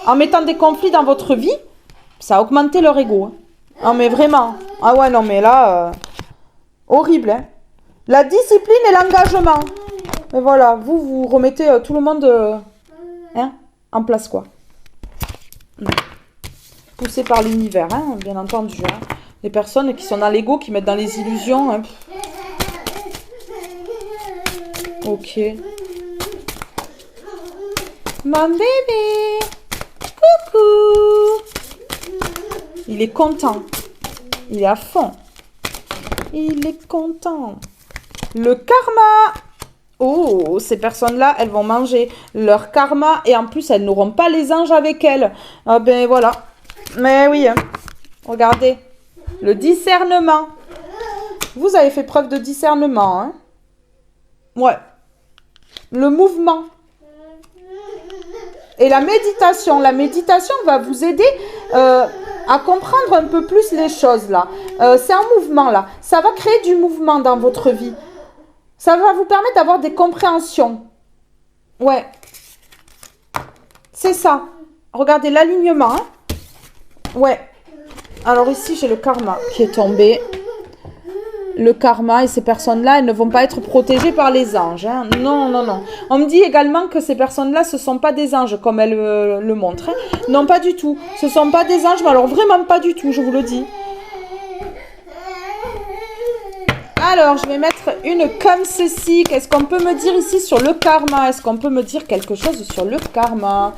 En mettant des conflits dans votre vie, ça a augmenté leur ego. Hein. Ah mais vraiment. Ah ouais, non mais là... horrible, hein. La discipline et l'engagement. Et voilà, vous remettez tout le monde hein, en place, quoi. Poussé par l'univers, hein, bien entendu. Hein. Les personnes qui sont dans l'ego, qui mettent dans les illusions. Hein. Ok. Mon bébé. Coucou. Il est content. Il est à fond. Il est content. Le karma. Oh, ces personnes-là, elles vont manger leur karma et en plus, elles n'auront pas les anges avec elles. Ah ben voilà. Mais oui, hein. Regardez. Le discernement. Vous avez fait preuve de discernement, hein. Ouais. Le mouvement. Et la méditation. La méditation va vous aider à comprendre un peu plus les choses, là. C'est un mouvement, là. Ça va créer du mouvement dans votre vie. Ça va vous permettre d'avoir des compréhensions. Ouais. C'est ça. Regardez l'alignement. Hein. Ouais. Alors ici, j'ai le karma qui est tombé. Le karma et ces personnes-là, elles ne vont pas être protégées par les anges. Hein. Non, non, non. On me dit également que ces personnes-là, ce ne sont pas des anges, comme elles le montrent. Hein. Non, pas du tout. Ce ne sont pas des anges, mais alors vraiment pas du tout, je vous le dis. Alors, je vais mettre une comme ceci. Qu'est-ce qu'on peut me dire ici sur le karma? Est-ce qu'on peut me dire quelque chose sur le karma?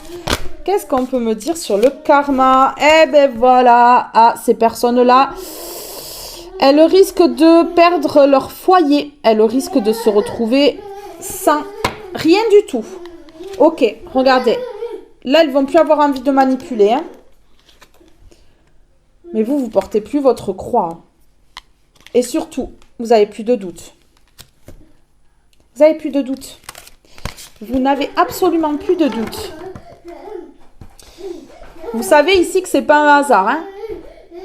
Qu'est-ce qu'on peut me dire sur le karma? Eh ben voilà. Ah, ces personnes-là, elles risquent de perdre leur foyer. Elles risquent de se retrouver sans rien du tout. Ok, regardez. Là, elles vont plus avoir envie de manipuler. Hein. Mais vous portez plus votre croix. Et surtout, vous n'avez plus de doute. Vous n'avez plus de doute. Vous n'avez absolument plus de doute. Vous savez ici que c'est pas un hasard. Hein?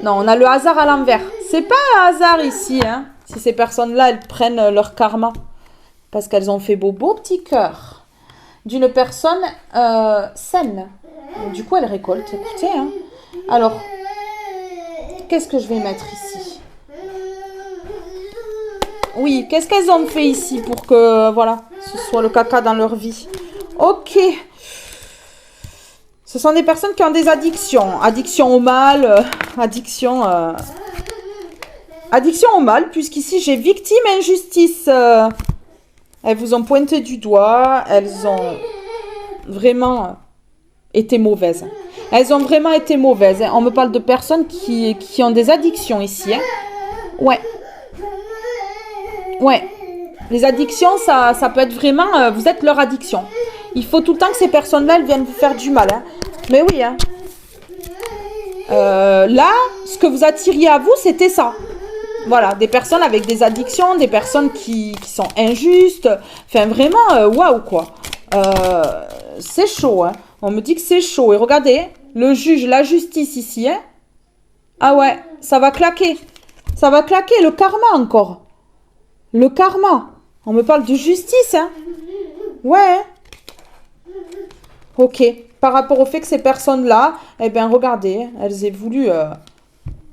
Non, on a le hasard à l'envers. C'est pas un hasard ici. Hein? Si ces personnes-là, elles prennent leur karma. Parce qu'elles ont fait beau petit cœur. D'une personne saine. Donc, du coup, elles récoltent. Écoutez. Hein? Alors, qu'est-ce que je vais mettre ici? Oui, qu'est-ce qu'elles ont fait ici pour que, voilà, ce soit le caca dans leur vie? Ok. Ce sont des personnes qui ont des addictions. Addiction au mal, addiction au mal, puisqu'ici, j'ai victime injustice. Elles vous ont pointé du doigt. Elles ont vraiment été mauvaises. Elles ont vraiment été mauvaises. On me parle de personnes qui ont des addictions ici. Hein. Ouais. Ouais, les addictions, ça peut être vraiment... vous êtes leur addiction. Il faut tout le temps que ces personnes-là, elles viennent vous faire du mal. Hein. Mais oui, hein. Là, ce que vous attiriez à vous, c'était ça. Voilà, des personnes avec des addictions, des personnes qui sont injustes. Enfin, vraiment, waouh, quoi. C'est chaud, hein. On me dit que c'est chaud. Et regardez, le juge, la justice ici, hein. Ah ouais, ça va claquer. Ça va claquer, le karma encore. Le karma. On me parle de justice, hein. Ouais. Ok. Par rapport au fait que ces personnes-là, eh bien, regardez, elles aient voulu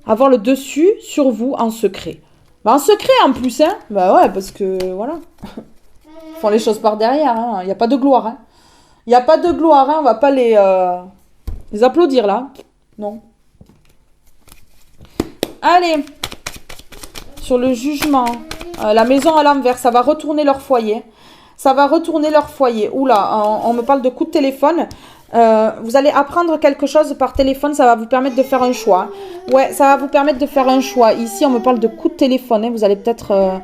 avoir le dessus sur vous en secret. Bah, en secret, en plus, hein. Bah ouais, parce que, voilà. Ils font les choses par derrière, hein. Il n'y a pas de gloire, hein. Il n'y a pas de gloire, hein. On va pas les applaudir, là. Non. Allez. Sur le jugement. La maison à l'envers, ça va retourner leur foyer. Ça va retourner leur foyer. Oula, on me parle de coup de téléphone. Vous allez apprendre quelque chose par téléphone, ça va vous permettre de faire un choix. Ouais, ça va vous permettre de faire un choix. Ici, on me parle de coup de téléphone. Hein. Vous allez peut-être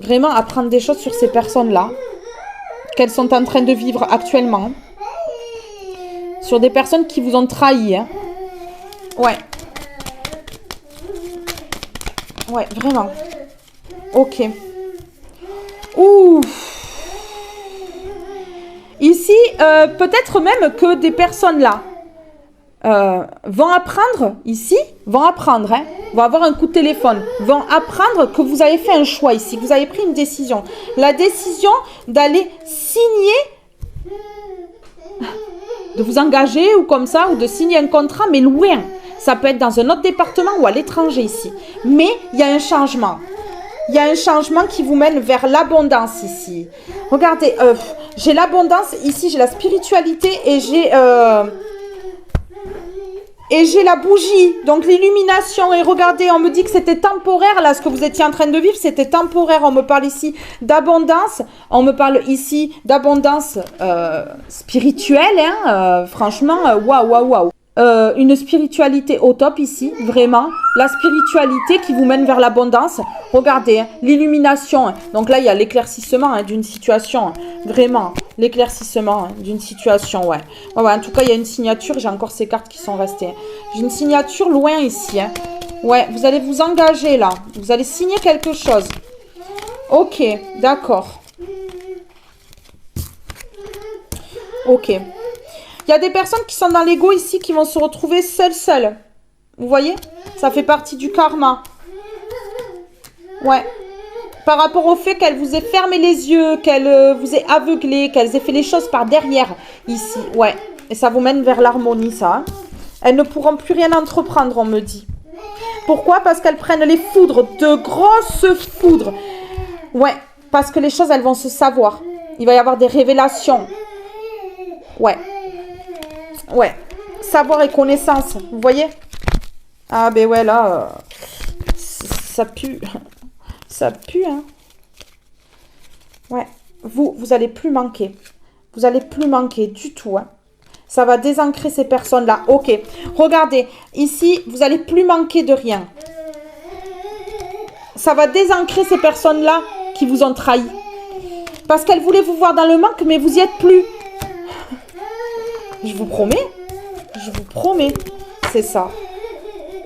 vraiment apprendre des choses sur ces personnes-là. Qu'elles sont en train de vivre actuellement. Sur des personnes qui vous ont trahi. Hein. Ouais. Ouais, vraiment. Ok. Ouh. Ici, peut-être même que des personnes là vont apprendre, ici, vont apprendre, hein, vont avoir un coup de téléphone, vont apprendre que vous avez fait un choix ici, que vous avez pris une décision. La décision d'aller signer, de vous engager ou comme ça, ou de signer un contrat, mais loin. Ça peut être dans un autre département ou à l'étranger ici. Mais il y a un changement. Il y a un changement qui vous mène vers l'abondance ici. Regardez, j'ai l'abondance ici, j'ai la spiritualité et j'ai la bougie, donc l'illumination. Et regardez, on me dit que c'était temporaire, là, ce que vous étiez en train de vivre, c'était temporaire. On me parle ici d'abondance, on me parle ici d'abondance spirituelle, hein, franchement, waouh, waouh, waouh. Une spiritualité au top ici, vraiment. La spiritualité qui vous mène vers l'abondance. Regardez, hein, l'illumination. Hein. Donc là, il y a l'éclaircissement hein, d'une situation. Hein. Vraiment, l'éclaircissement hein, d'une situation, ouais. Ouais. En tout cas, il y a une signature. J'ai encore ces cartes qui sont restées. Hein. J'ai une signature loin ici. Hein. Ouais, vous allez vous engager là. Vous allez signer quelque chose. Ok, d'accord. Ok. Il y a des personnes qui sont dans l'ego ici, qui vont se retrouver seules. Vous voyez? Ça fait partie du karma. Ouais. Par rapport au fait qu'elle vous ait fermé les yeux, qu'elle vous ait aveuglé, qu'elle ait fait les choses par derrière, ici. Ouais. Et ça vous mène vers l'harmonie, ça. Hein. Elles ne pourront plus rien entreprendre, on me dit. Pourquoi? Parce qu'elles prennent les foudres, de grosses foudres. Ouais. Parce que les choses, elles vont se savoir. Il va y avoir des révélations. Ouais. Ouais, savoir et connaissance, vous voyez? Ah ben ouais, là, ça pue. Ça pue, hein. Ouais, vous allez plus manquer. Vous allez plus manquer du tout, hein. Ça va désancrer ces personnes-là. Ok, regardez, ici, vous allez plus manquer de rien. Ça va désancrer ces personnes-là qui vous ont trahi. Parce qu'elles voulaient vous voir dans le manque, mais vous y êtes plus. Je vous promets. Je vous promets. C'est ça.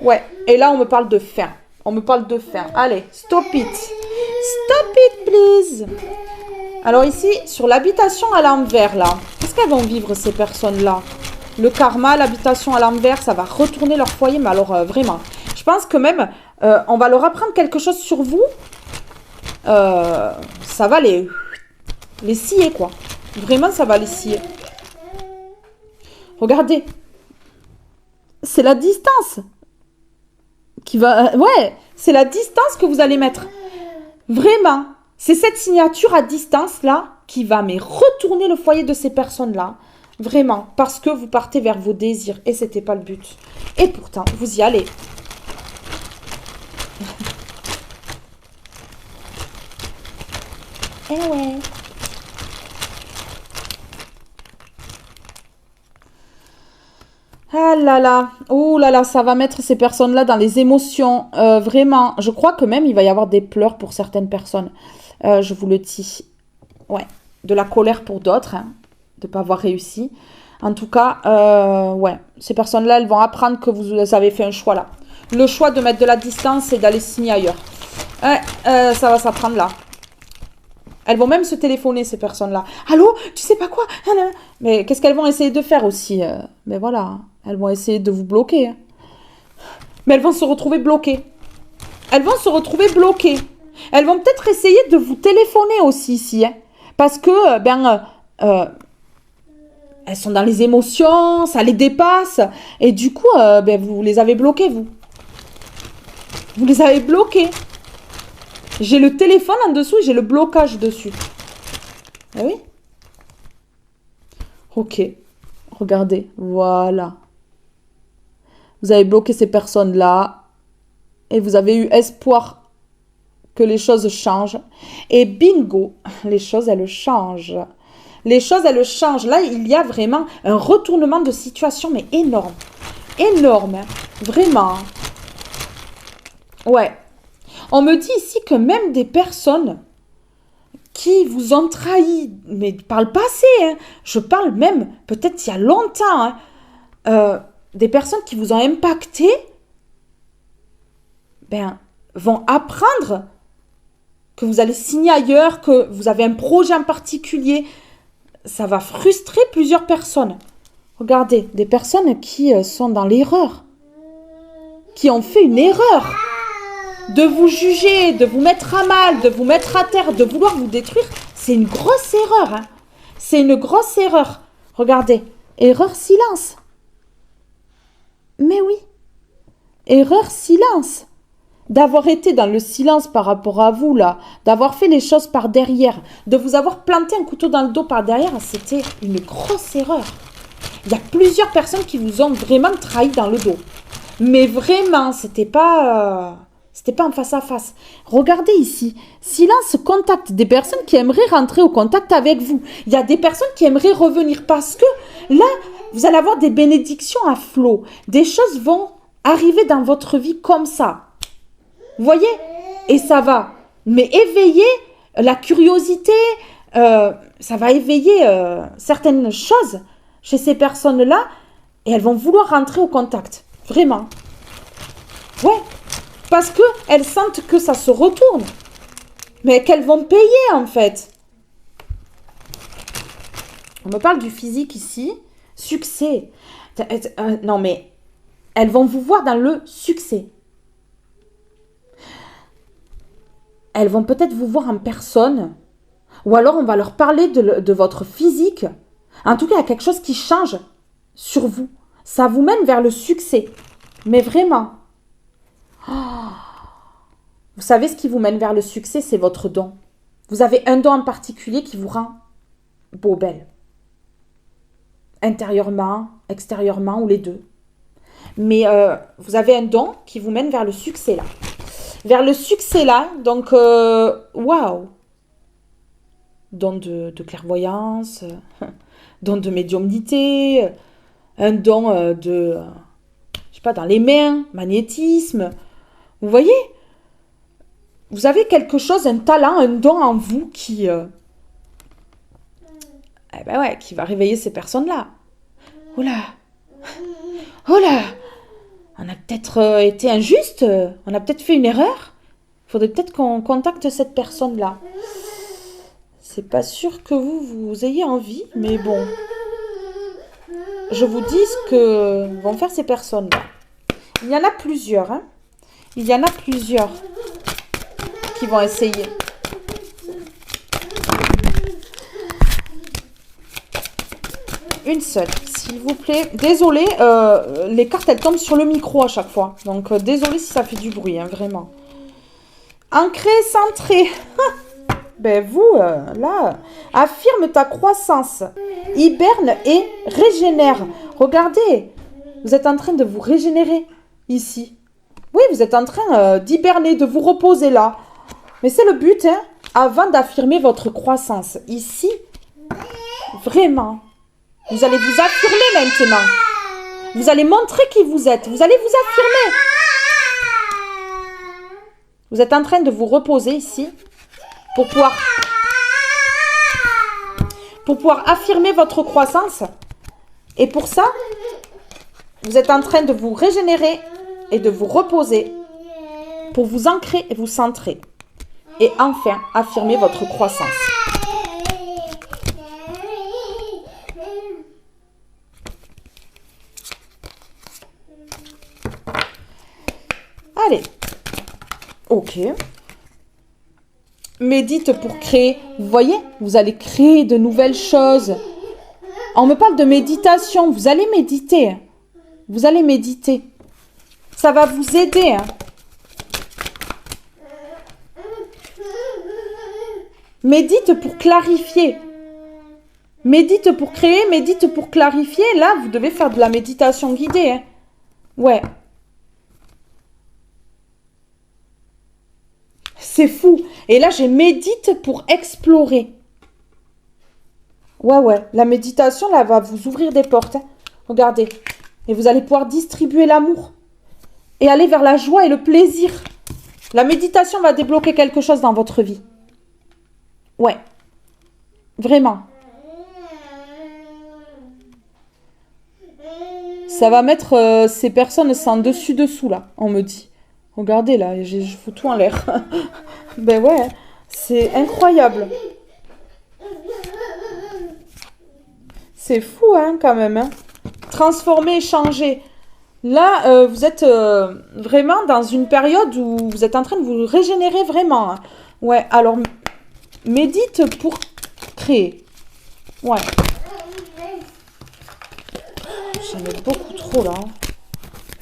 Ouais. Et là, on me parle de fin. On me parle de fin. Allez, stop it. Stop it, please. Alors ici, sur l'habitation à l'envers, là. Qu'est-ce qu'elles vont vivre, ces personnes-là? Le karma, l'habitation à l'envers, ça va retourner leur foyer. Mais alors, vraiment. Je pense que même, on va leur apprendre quelque chose sur vous. Ça va les scier, quoi. Vraiment, ça va les scier. Regardez, c'est la distance qui va... Ouais, c'est la distance que vous allez mettre. Vraiment, c'est cette signature à distance là qui va mais retourner le foyer de ces personnes-là. Vraiment, parce que vous partez vers vos désirs et c'était pas le but. Et pourtant, vous y allez. Eh ouais. Ah là là, oh là là, ça va mettre ces personnes-là dans les émotions, vraiment. Je crois que même il va y avoir des pleurs pour certaines personnes, je vous le dis. Ouais, de la colère pour d'autres, hein, de ne pas avoir réussi. En tout cas, ouais, ces personnes-là, elles vont apprendre que vous avez fait un choix là. Le choix de mettre de la distance et d'aller signer ailleurs. Ouais, ça va s'apprendre là. Elles vont même se téléphoner, ces personnes-là. Allô, tu sais pas quoi? Mais qu'est-ce qu'elles vont essayer de faire aussi? Mais voilà, elles vont essayer de vous bloquer. Mais elles vont se retrouver bloquées. Elles vont se retrouver bloquées. Elles vont peut-être essayer de vous téléphoner aussi ici. Hein, parce que, elles sont dans les émotions, ça les dépasse. Et du coup, vous les avez bloquées, vous. Vous les avez bloquées. J'ai le téléphone en dessous et j'ai le blocage dessus. Ah oui? Ok. Regardez. Voilà. Vous avez bloqué ces personnes-là. Et vous avez eu espoir que les choses changent. Et bingo, les choses, elles changent. Les choses, elles changent. Là, il y a vraiment un retournement de situation, mais énorme. Énorme. Hein. Vraiment. Ouais. On me dit ici que même des personnes qui vous ont trahi, mais par le passé, hein, je parle même peut-être il y a longtemps, hein, des personnes qui vous ont impacté, vont apprendre que vous allez signer ailleurs, que vous avez un projet en particulier. ça va frustrer plusieurs personnes. Regardez, des personnes qui sont dans l'erreur, qui ont fait une erreur, de vous juger, de vous mettre à mal, de vous mettre à terre, de vouloir vous détruire, c'est une grosse erreur. Hein. C'est une grosse erreur. Regardez, erreur silence. Mais oui, erreur silence. D'avoir été dans le silence par rapport à vous, là, d'avoir fait les choses par derrière, de vous avoir planté un couteau dans le dos par derrière, c'était une grosse erreur. Il y a plusieurs personnes qui vous ont vraiment trahi dans le dos. Mais vraiment, c'était pas en face à face. Regardez ici, silence contacte des personnes qui aimeraient rentrer au contact avec vous. Il y a des personnes qui aimeraient revenir parce que là, vous allez avoir des bénédictions à flot. Des choses vont arriver dans votre vie comme ça. Vous voyez? Et ça va. Mais éveiller la curiosité, ça va éveiller certaines choses chez ces personnes-là et elles vont vouloir rentrer au contact. Vraiment. Ouais. Parce qu'elles sentent que ça se retourne. Mais qu'elles vont payer en fait. On me parle du physique ici. Succès. Non mais, elles vont vous voir dans le succès. Elles vont peut-être vous voir en personne. Ou alors on va leur parler de votre physique. En tout cas, il y a quelque chose qui change sur vous. Ça vous mène vers le succès. Mais vraiment. Oh. Vous savez ce qui vous mène vers le succès, c'est votre don. Vous avez un don en particulier qui vous rend beau, belle. Intérieurement, extérieurement ou les deux. Mais vous avez un don qui vous mène vers le succès là. Vers le succès là, donc waouh. Don de clairvoyance, don de médiumnité, un don de, je sais pas, dans les mains, magnétisme. Vous voyez? Vous avez quelque chose, un talent, un don en vous qui, qui va réveiller ces personnes-là. Oh là! Oh là! On a peut-être été injuste, on a peut-être fait une erreur. Il faudrait peut-être qu'on contacte cette personne-là. C'est pas sûr que vous ayez envie, mais bon. Je vous dis ce que vont faire ces personnes-là. Il y en a plusieurs, hein. Il y en a plusieurs qui vont essayer. Une seule, s'il vous plaît. Désolée, les cartes, elles tombent sur le micro à chaque fois. Donc, désolée si ça fait du bruit, hein, vraiment. Ancré, centré. Ben vous, là, affirme ta croissance. Hiberne et régénère. Regardez, vous êtes en train de vous régénérer ici. Oui, vous êtes en train d'hiberner, de vous reposer là. Mais c'est le but, hein, avant d'affirmer votre croissance. Ici, vraiment, vous allez vous affirmer maintenant. Vous allez montrer qui vous êtes. Vous allez vous affirmer. Vous êtes en train de vous reposer ici pour pouvoir affirmer votre croissance. Et pour ça, vous êtes en train de vous régénérer et de vous reposer pour vous ancrer et vous centrer. Et enfin, affirmer votre croissance. Allez. Ok. Médite pour créer. Vous voyez, vous allez créer de nouvelles choses. On me parle de méditation. Vous allez méditer. Vous allez méditer. Ça va vous aider. Hein. Médite pour clarifier. Médite pour créer, médite pour clarifier. Là, vous devez faire de la méditation guidée. Hein. Ouais. C'est fou. Et là, j'ai médite pour explorer. Ouais. La méditation, là, va vous ouvrir des portes. Hein. Regardez. Et vous allez pouvoir distribuer l'amour. Et aller vers la joie et le plaisir. La méditation va débloquer quelque chose dans votre vie. Ouais. Vraiment. Ça va mettre ces personnes sans dessus-dessous, là, on me dit. Regardez, là, je fous tout en l'air. Ben ouais, c'est incroyable. C'est fou, hein, quand même. Hein. Transformer, changer. Là, vous êtes vraiment dans une période où vous êtes en train de vous régénérer vraiment. Hein. Ouais, alors, médite pour créer. Ouais. J'en ai beaucoup trop, là.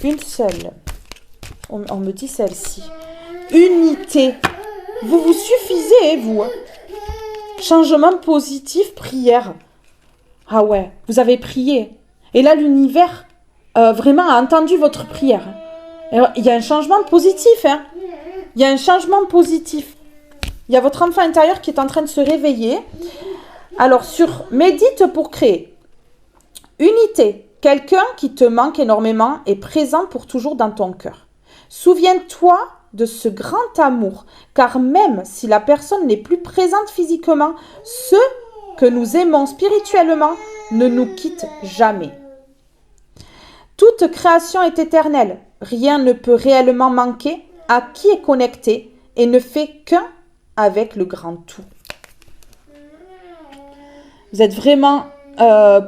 Une seule. On me dit celle-ci. Unité. Vous vous suffisez, vous. Hein. Changement positif, prière. Ah ouais, vous avez prié. Et là, l'univers, vraiment, a entendu votre prière. Alors, il y a un changement positif. Hein. Il y a un changement positif. Il y a votre enfant intérieur qui est en train de se réveiller. Alors, sur médite pour créer. Unité. Quelqu'un qui te manque énormément est présent pour toujours dans ton cœur. Souviens-toi de ce grand amour, car même si la personne n'est plus présente physiquement, ceux que nous aimons spirituellement ne nous quittent jamais. Toute création est éternelle. Rien ne peut réellement manquer à qui est connecté et ne fait qu'un avec le grand tout. Vous êtes vraiment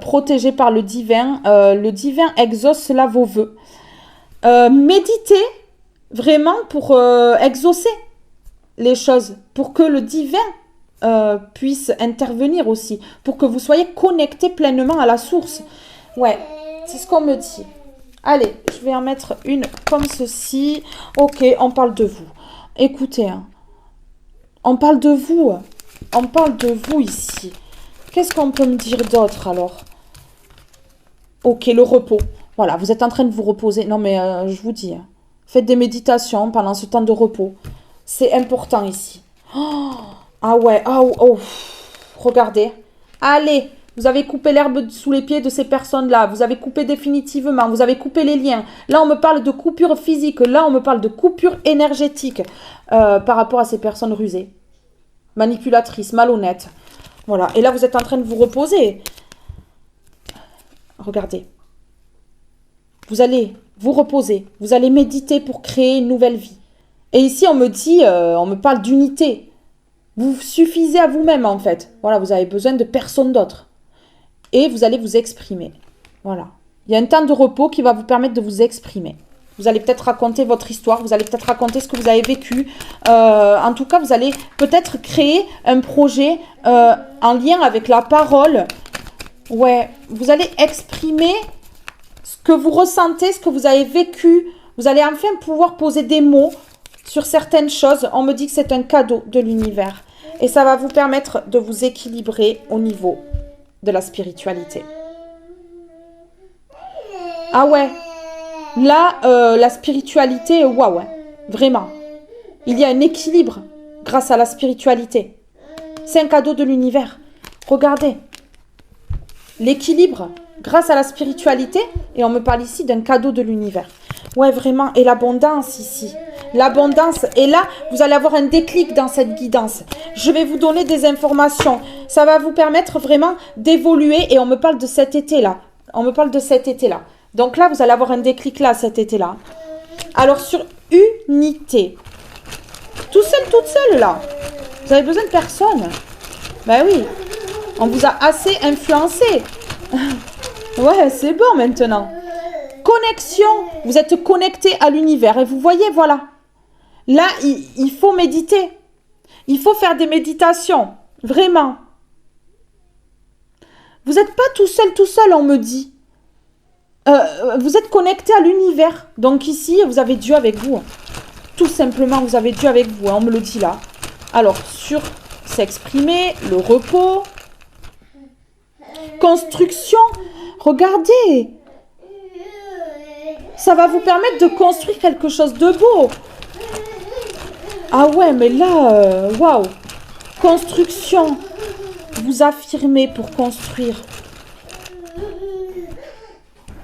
protégé par le divin. Le divin exauce là vos vœux. Méditez vraiment pour exaucer les choses, pour que le divin puisse intervenir aussi, pour que vous soyez connecté pleinement à la source. Ouais, c'est ce qu'on me dit. Allez, je vais en mettre une comme ceci. Ok, on parle de vous. Écoutez, hein, on parle de vous. On parle de vous ici. Qu'est-ce qu'on peut me dire d'autre alors? Ok, le repos. Voilà, vous êtes en train de vous reposer. Non mais je vous dis, hein, faites des méditations pendant ce temps de repos. C'est important ici. Oh, ah ouais, regardez. Allez, vous avez coupé l'herbe sous les pieds de ces personnes-là. Vous avez coupé définitivement. Vous avez coupé les liens. Là, on me parle de coupure physique. Là, on me parle de coupure énergétique par rapport à ces personnes rusées, manipulatrices, malhonnêtes. Voilà. Et là, vous êtes en train de vous reposer. Regardez. Vous allez vous reposer. Vous allez méditer pour créer une nouvelle vie. Et ici, on me dit, on me parle d'unité. Vous suffisez à vous-même, en fait. Voilà, vous avez besoin de personne d'autre. Et vous allez vous exprimer. Voilà. Il y a un temps de repos qui va vous permettre de vous exprimer. Vous allez peut-être raconter votre histoire. Vous allez peut-être raconter ce que vous avez vécu. En tout cas, vous allez peut-être créer un projet en lien avec la parole. Ouais, vous allez exprimer ce que vous ressentez, ce que vous avez vécu. Vous allez enfin pouvoir poser des mots sur certaines choses. On me dit que c'est un cadeau de l'univers. Et ça va vous permettre de vous équilibrer au niveau de la spiritualité. Ah ouais. Là, la spiritualité, waouh, vraiment. Il y a un équilibre grâce à la spiritualité. C'est un cadeau de l'univers. Regardez. L'équilibre grâce à la spiritualité. Et on me parle ici d'un cadeau de l'univers. Ouais, vraiment. Et l'abondance ici. L'abondance. Et là, vous allez avoir un déclic dans cette guidance. Je vais vous donner des informations. Ça va vous permettre vraiment d'évoluer. Et on me parle de cet été-là. On me parle de cet été-là. Donc là, vous allez avoir un déclic là, cet été-là. Alors, sur unité. Tout seul, toute seule, là. Vous avez besoin de personne. Ben oui. On vous a assez influencé. Ouais, c'est bon maintenant. Connexion. Vous êtes connecté à l'univers. Et vous voyez, voilà. Là, il faut méditer. Il faut faire des méditations. Vraiment. Vous n'êtes pas tout seul, on me dit. Vous êtes connecté à l'univers. Donc ici, vous avez Dieu avec vous. Tout simplement, vous avez Dieu avec vous. On me le dit là. Alors, sur s'exprimer, le repos. Construction. Regardez. Ça va vous permettre de construire quelque chose de beau. Ah ouais, mais là, waouh. Construction. Vous affirmez pour construire.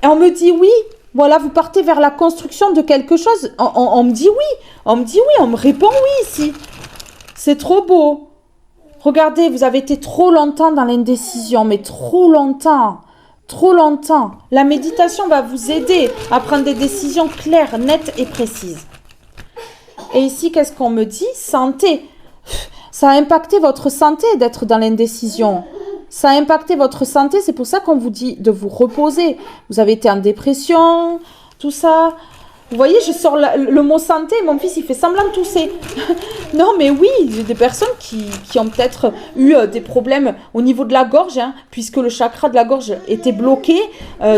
Et on me dit oui, voilà, vous partez vers la construction de quelque chose. On me dit oui, on me répond oui ici. C'est trop beau. Regardez, vous avez été trop longtemps dans l'indécision, mais trop longtemps. La méditation va vous aider à prendre des décisions claires, nettes et précises. Et ici, qu'est-ce qu'on me dit? Santé. Ça a impacté votre santé d'être dans l'indécision. Ça a impacté votre santé. C'est pour ça qu'on vous dit de vous reposer. Vous avez été en dépression, tout ça. Vous voyez, je sors le mot santé, mon fils, il fait semblant de tousser. Non, mais oui, j'ai des personnes qui ont peut-être eu des problèmes au niveau de la gorge, hein, puisque le chakra de la gorge était bloqué,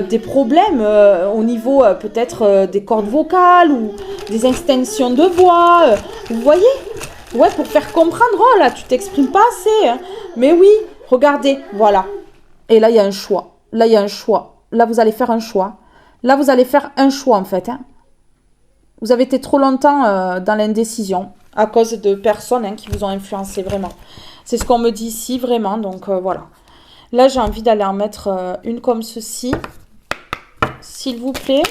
des problèmes au niveau peut-être des cordes vocales ou des extensions de voix. Vous voyez? Ouais, pour faire comprendre, oh là, tu t'exprimes pas assez. Hein. Mais oui, regardez, voilà. Et là, il y a un choix. Là, il y a un choix. Là, vous allez faire un choix. Là, vous allez faire un choix, en fait, hein. Vous avez été trop longtemps dans l'indécision à cause de personnes hein, qui vous ont influencé, vraiment. C'est ce qu'on me dit ici, vraiment. Donc, voilà. Là, j'ai envie d'aller en mettre une comme ceci. S'il vous plaît.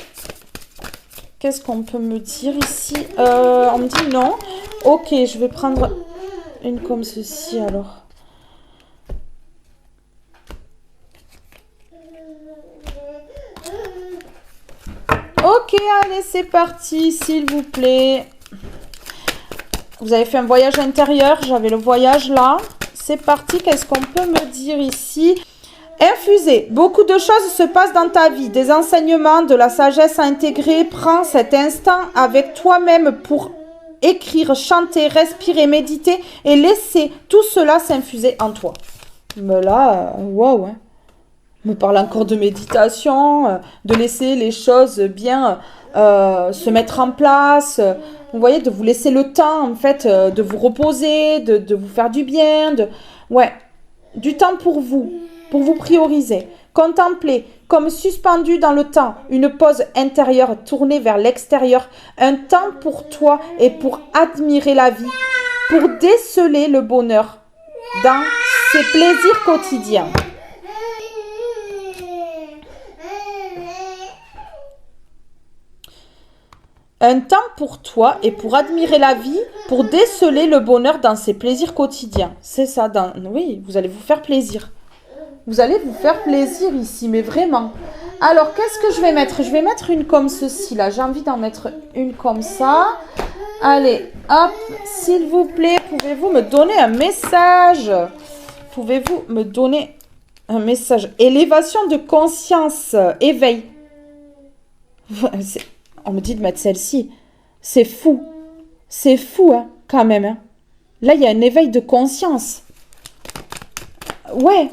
Qu'est-ce qu'on peut me dire ici? On me dit non. Ok, je vais prendre une comme ceci, alors. Ok, allez, c'est parti, s'il vous plaît. Vous avez fait un voyage intérieur, j'avais le voyage là. C'est parti, qu'est-ce qu'on peut me dire ici? Infusé, beaucoup de choses se passent dans ta vie, des enseignements, de la sagesse à intégrer. Prends cet instant avec toi-même pour écrire, chanter, respirer, méditer et laisser tout cela s'infuser en toi. Mais là, waouh, hein. Me parle encore de méditation, de laisser les choses bien se mettre en place. Vous voyez, de vous laisser le temps, en fait, de vous reposer, de vous faire du bien. Ouais, du temps pour vous prioriser. Contempler, comme suspendu dans le temps, une pause intérieure tournée vers l'extérieur. Un temps pour toi et pour admirer la vie, pour déceler le bonheur dans ses plaisirs quotidiens. Un temps pour toi et pour admirer la vie, pour déceler le bonheur dans ses plaisirs quotidiens. C'est ça, oui, vous allez vous faire plaisir. Vous allez vous faire plaisir ici, mais vraiment. Alors, qu'est-ce que je vais mettre? Je vais mettre une comme ceci, là. J'ai envie d'en mettre une comme ça. Allez, hop, s'il vous plaît, pouvez-vous me donner un message? Pouvez-vous me donner un message? Élévation de conscience, éveil. On me dit de mettre celle-ci. C'est fou. C'est fou, hein, quand même. Hein. Là, il y a un éveil de conscience. Ouais.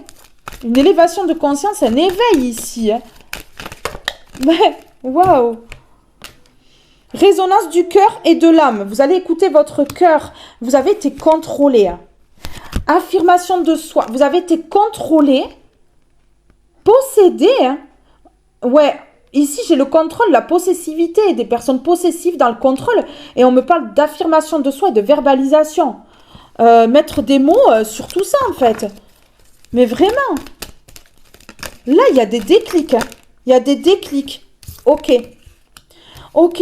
Une élévation de conscience, un éveil ici. Hein. Ouais. Waouh. Résonance du cœur et de l'âme. Vous allez écouter votre cœur. Vous avez été contrôlé. Hein. Affirmation de soi. Vous avez été contrôlé. Possédé. Hein. Ouais. Ici, j'ai le contrôle, la possessivité, des personnes possessives dans le contrôle. Et on me parle d'affirmation de soi et de verbalisation. Mettre des mots sur tout ça, en fait. Mais vraiment. Là, il y a des déclics. Hein. Il y a des déclics. Ok. Ok.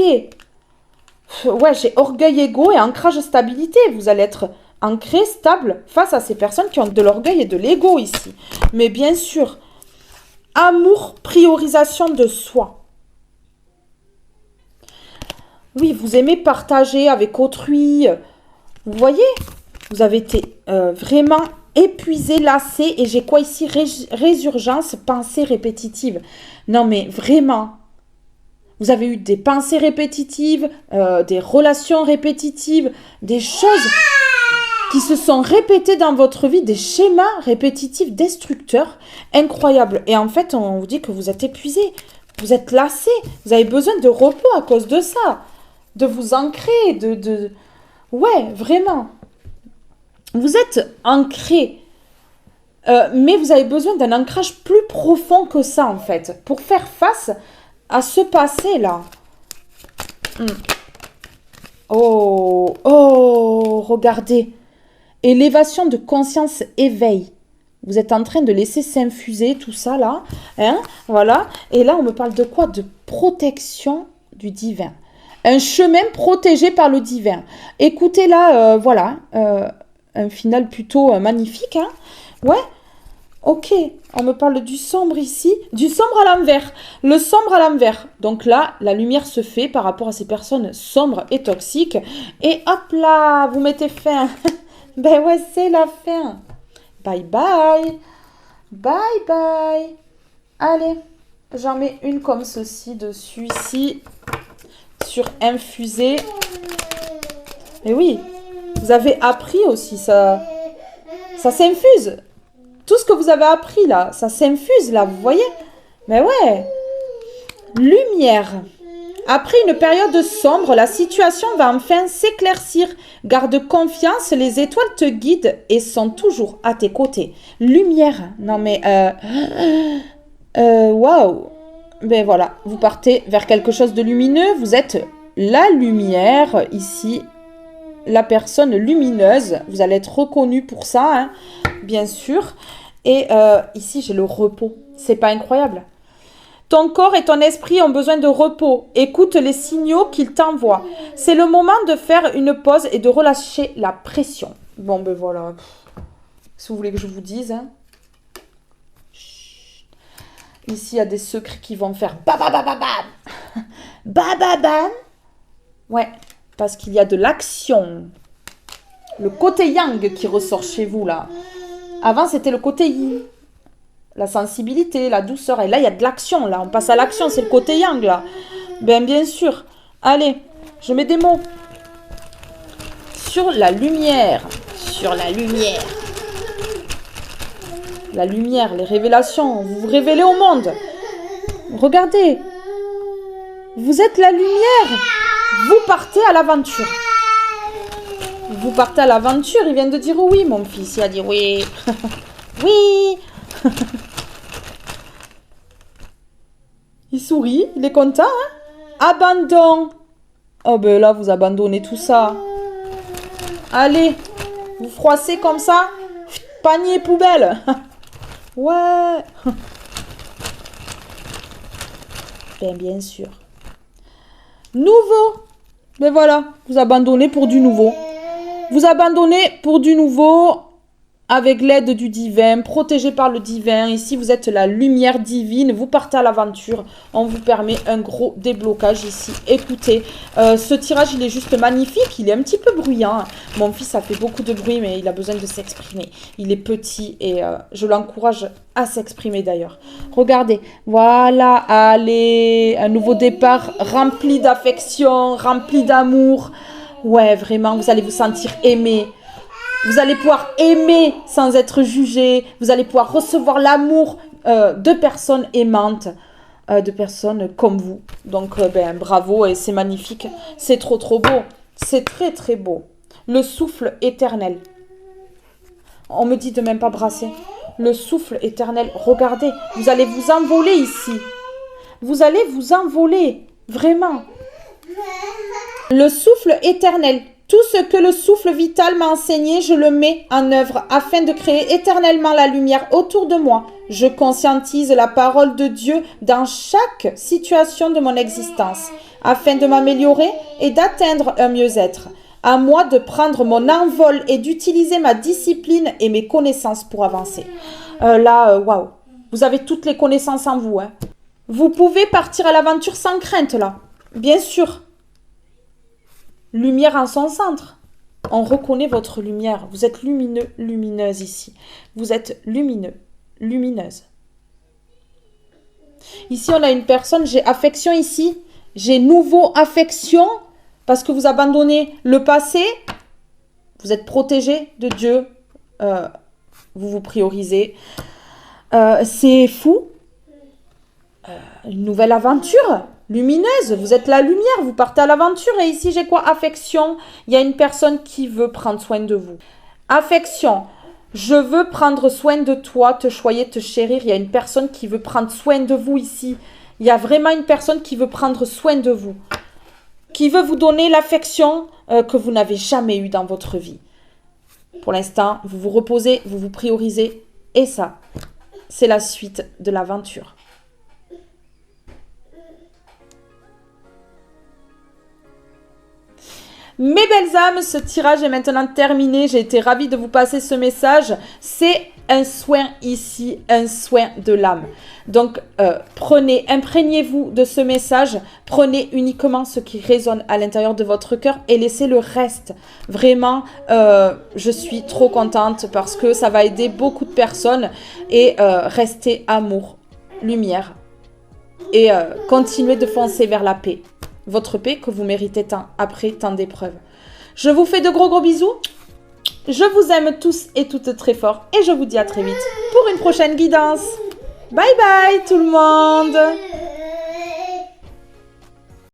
Ouais, j'ai orgueil, égo et ancrage, stabilité. Vous allez être ancré, stable face à ces personnes qui ont de l'orgueil et de l'ego ici. Mais bien sûr... Amour, priorisation de soi. Oui, vous aimez partager avec autrui. Vous voyez, vous avez été vraiment épuisé, lassé. Et j'ai quoi ici? Résurgence, pensée répétitive. Non mais vraiment, vous avez eu des pensées répétitives, des relations répétitives, des choses... qui se sont répétés dans votre vie, des schémas répétitifs destructeurs, incroyables. Et en fait, on vous dit que vous êtes épuisé, vous êtes lassé, vous avez besoin de repos à cause de ça, de vous ancrer, Ouais, vraiment. Vous êtes ancré, mais vous avez besoin d'un ancrage plus profond que ça, en fait, pour faire face à ce passé-là. Oh, regardez. Élévation de conscience, éveil. Vous êtes en train de laisser s'infuser tout ça là. Hein, voilà. Et là, on me parle de quoi? De protection du divin. Un chemin protégé par le divin. Écoutez là, voilà. Un final plutôt magnifique. Hein. Ouais. Ok. On me parle du sombre ici. Du sombre à l'envers. Le sombre à l'envers. Donc là, la lumière se fait par rapport à ces personnes sombres et toxiques. Et hop là, vous mettez fin. Ben ouais, c'est la fin. Bye bye. Bye bye. Allez, j'en mets une comme ceci dessus ici. Sur infuser. Et oui, vous avez appris aussi, ça s'infuse. Tout ce que vous avez appris là, ça s'infuse là, vous voyez? Mais ouais. Lumière. Après une période sombre, la situation va enfin s'éclaircir. Garde confiance, les étoiles te guident et sont toujours à tes côtés. Lumière. Non mais, waouh. Ben voilà, vous partez vers quelque chose de lumineux. Vous êtes la lumière ici. La personne lumineuse. Vous allez être reconnu pour ça, hein, bien sûr. Et ici, j'ai le repos. C'est pas incroyable? Ton corps et ton esprit ont besoin de repos. Écoute les signaux qu'ils t'envoient. C'est le moment de faire une pause et de relâcher la pression. Bon, ben voilà. Si vous voulez que je vous dise. Hein. Ici, il y a des secrets qui vont faire bababababam. Bababam. Ouais, parce qu'il y a de l'action. Le côté yang qui ressort chez vous, là. Avant, c'était le côté yin. La sensibilité, la douceur. Et là, il y a de l'action, là. On passe à l'action, c'est le côté yang, là. Bien sûr. Allez, je mets des mots. Sur la lumière. Sur la lumière. La lumière, les révélations. Vous vous révélez au monde. Regardez. Vous êtes la lumière. Vous partez à l'aventure. Vous partez à l'aventure. Il vient de dire oui, mon fils. Il a dit oui. Oui. Il sourit, il est content, hein? Abandon. Oh ben là, vous abandonnez tout ça. Allez, vous froissez comme ça. Panier poubelle. Ouais. Bien sûr. Nouveau. Ben voilà, vous abandonnez pour du nouveau. Vous abandonnez pour du nouveau. Avec l'aide du divin, protégé par le divin. Ici, vous êtes la lumière divine. Vous partez à l'aventure. On vous permet un gros déblocage ici. Écoutez, ce tirage, il est juste magnifique. Il est un petit peu bruyant. Mon fils a fait beaucoup de bruit, mais il a besoin de s'exprimer. Il est petit et je l'encourage à s'exprimer d'ailleurs. Regardez. Voilà, allez. Un nouveau départ rempli d'affection, rempli d'amour. Ouais, vraiment, vous allez vous sentir aimé. Vous allez pouvoir aimer sans être jugé. Vous allez pouvoir recevoir l'amour de personnes aimantes, de personnes comme vous. Donc, bravo et c'est magnifique. C'est trop, trop beau. C'est très, très beau. Le souffle éternel. On me dit de même pas brasser. Le souffle éternel. Regardez, vous allez vous envoler ici. Vous allez vous envoler. Vraiment. Le souffle éternel. Tout ce que le souffle vital m'a enseigné, je le mets en œuvre afin de créer éternellement la lumière autour de moi. Je conscientise la parole de Dieu dans chaque situation de mon existence afin de m'améliorer et d'atteindre un mieux-être. À moi de prendre mon envol et d'utiliser ma discipline et mes connaissances pour avancer. Waouh. Vous avez toutes les connaissances en vous. Hein. Vous pouvez partir à l'aventure sans crainte, là. Bien sûr. Lumière en son centre. On reconnaît votre lumière. Vous êtes lumineux, lumineuse ici. Vous êtes lumineux, lumineuse. Ici, on a une personne, j'ai affection ici. J'ai nouveau affection parce que vous abandonnez le passé. Vous êtes protégé de Dieu. Vous vous priorisez. C'est fou. Une nouvelle aventure. Lumineuse, vous êtes la lumière, vous partez à l'aventure. Et ici, j'ai quoi? Affection. Il y a une personne qui veut prendre soin de vous. Affection. Je veux prendre soin de toi, te choyer, te chérir. Il y a une personne qui veut prendre soin de vous ici. Il y a vraiment une personne qui veut prendre soin de vous. Qui veut vous donner l'affection que vous n'avez jamais eue dans votre vie. Pour l'instant, vous vous reposez, vous vous priorisez. Et ça, c'est la suite de l'aventure. Mes belles âmes, ce tirage est maintenant terminé. J'ai été ravie de vous passer ce message. C'est un soin ici, un soin de l'âme. Donc, imprégnez-vous de ce message, prenez uniquement ce qui résonne à l'intérieur de votre cœur et laissez le reste. Vraiment, je suis trop contente parce que ça va aider beaucoup de personnes et restez amour, lumière et continuez de foncer vers la paix. Votre paix que vous méritez tant après tant d'épreuves. Je vous fais de gros bisous. Je vous aime tous et toutes très fort et je vous dis à très vite pour une prochaine guidance. Bye bye tout le monde!